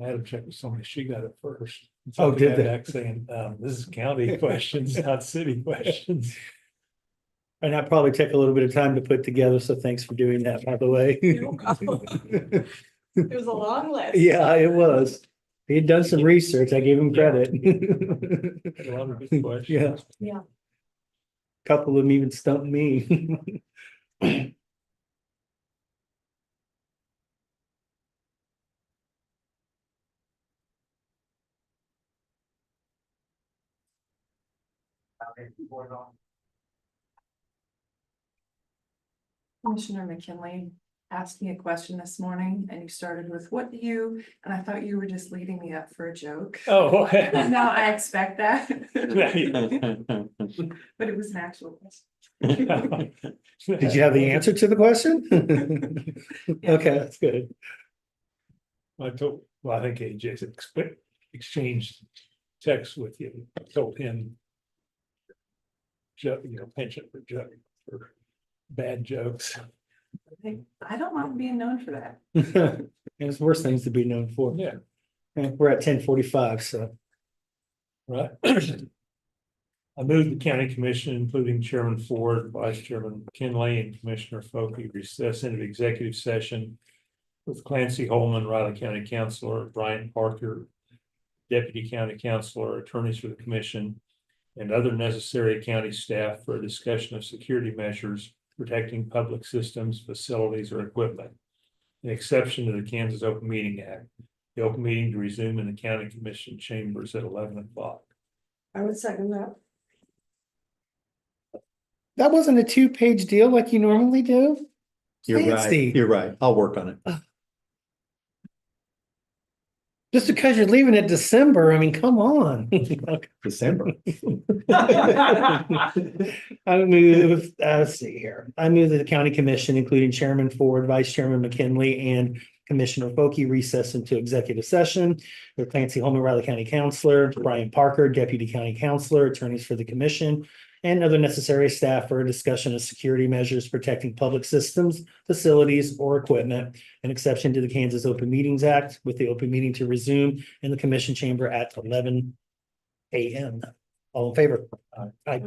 had to check with somebody. She got it first. Oh, did got they? back saying, this is county questions, not city questions. And that probably took a little bit of time to put together, so thanks for doing that, by the way. It was a long list. Yeah, it was. He had done some research. I gave him credit. A lot of good questions. Yeah. Yeah. Couple of them even stumped me. Commissioner McKinley asked me a question this morning and you started with, what do you, and I thought you were just leading me up for a joke. Oh. Now I expect that. But it was an actual question. Did you have the answer to the question? Okay, that's good. I think AJ exchanged texts with you. I told him. Pension for joke, for bad jokes. I don't mind being known for that. There's worse things to be known for. Yeah. And we're at 10:45, so. Right. I move the county commission, including Chairman Ford, Vice Chairman McKinley, and Commissioner Folke recess into executive session with Clancy Holman, Riley County Councilor, Brian Parker, Deputy County Councilor, attorneys for the commission, and other necessary county staff for a discussion of security measures protecting public systems, facilities, or equipment. An exception to the Kansas Open Meeting Act. The open meeting to resume in the county commission chambers at 11 o'clock. I would second that. That wasn't a 2-page deal like you normally do? You're right, Fancy. you're right. I'll work on it. Just because you're leaving it December, I mean, come on. December. I move, let's see here. I move that the county commission, including Chairman Ford, Vice Chairman McKinley, and Commissioner Foki recess into executive session with Clancy Holman, Riley County Counselor, Brian Parker, Deputy County Counselor, attorneys for the commission, and other necessary staff for a discussion of security measures protecting public systems, facilities, or equipment, an exception to the Kansas Open Meetings Act, with the open meeting to resume in the commission chamber at 11 a.m. All in favor? Aye.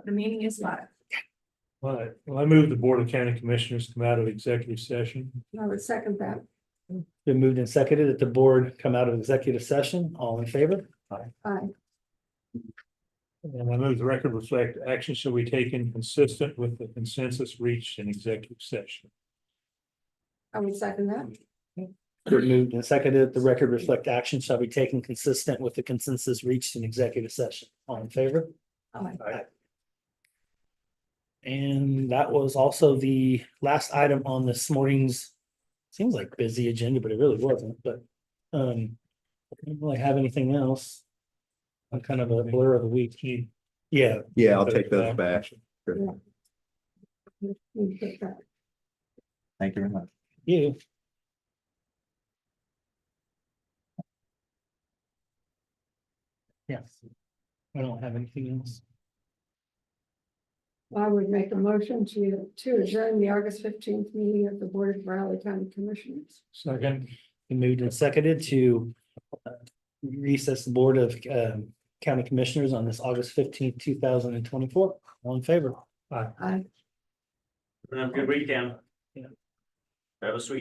The meeting is live. All right, well, I move the Board of County Commissioners come out of executive session. I would second that. Been moved and seconded that the board come out of executive session. All in favor? Aye. And I move the record reflect action shall be taken consistent with the consensus reached in executive session. I would second that. Been moved and seconded that the record reflect action shall be taken consistent with the consensus reached in executive session. All in favor? Aye. And that was also the last item on this morning's, seems like busy agenda, but it really wasn't, but I don't really have anything else. I'm kind of a blur of the week. Yeah. Yeah, I'll take those back. We put that. Thank you very much. You. Yes. I don't have anything else. I would make a motion to adjourn the August 15th meeting of the Board of Raleigh County Commissioners. Second. Been moved and seconded to recess the Board of County Commissioners on this August 15th, 2024. All in favor? Aye. Have a good weekend. Yeah. Have a sweet.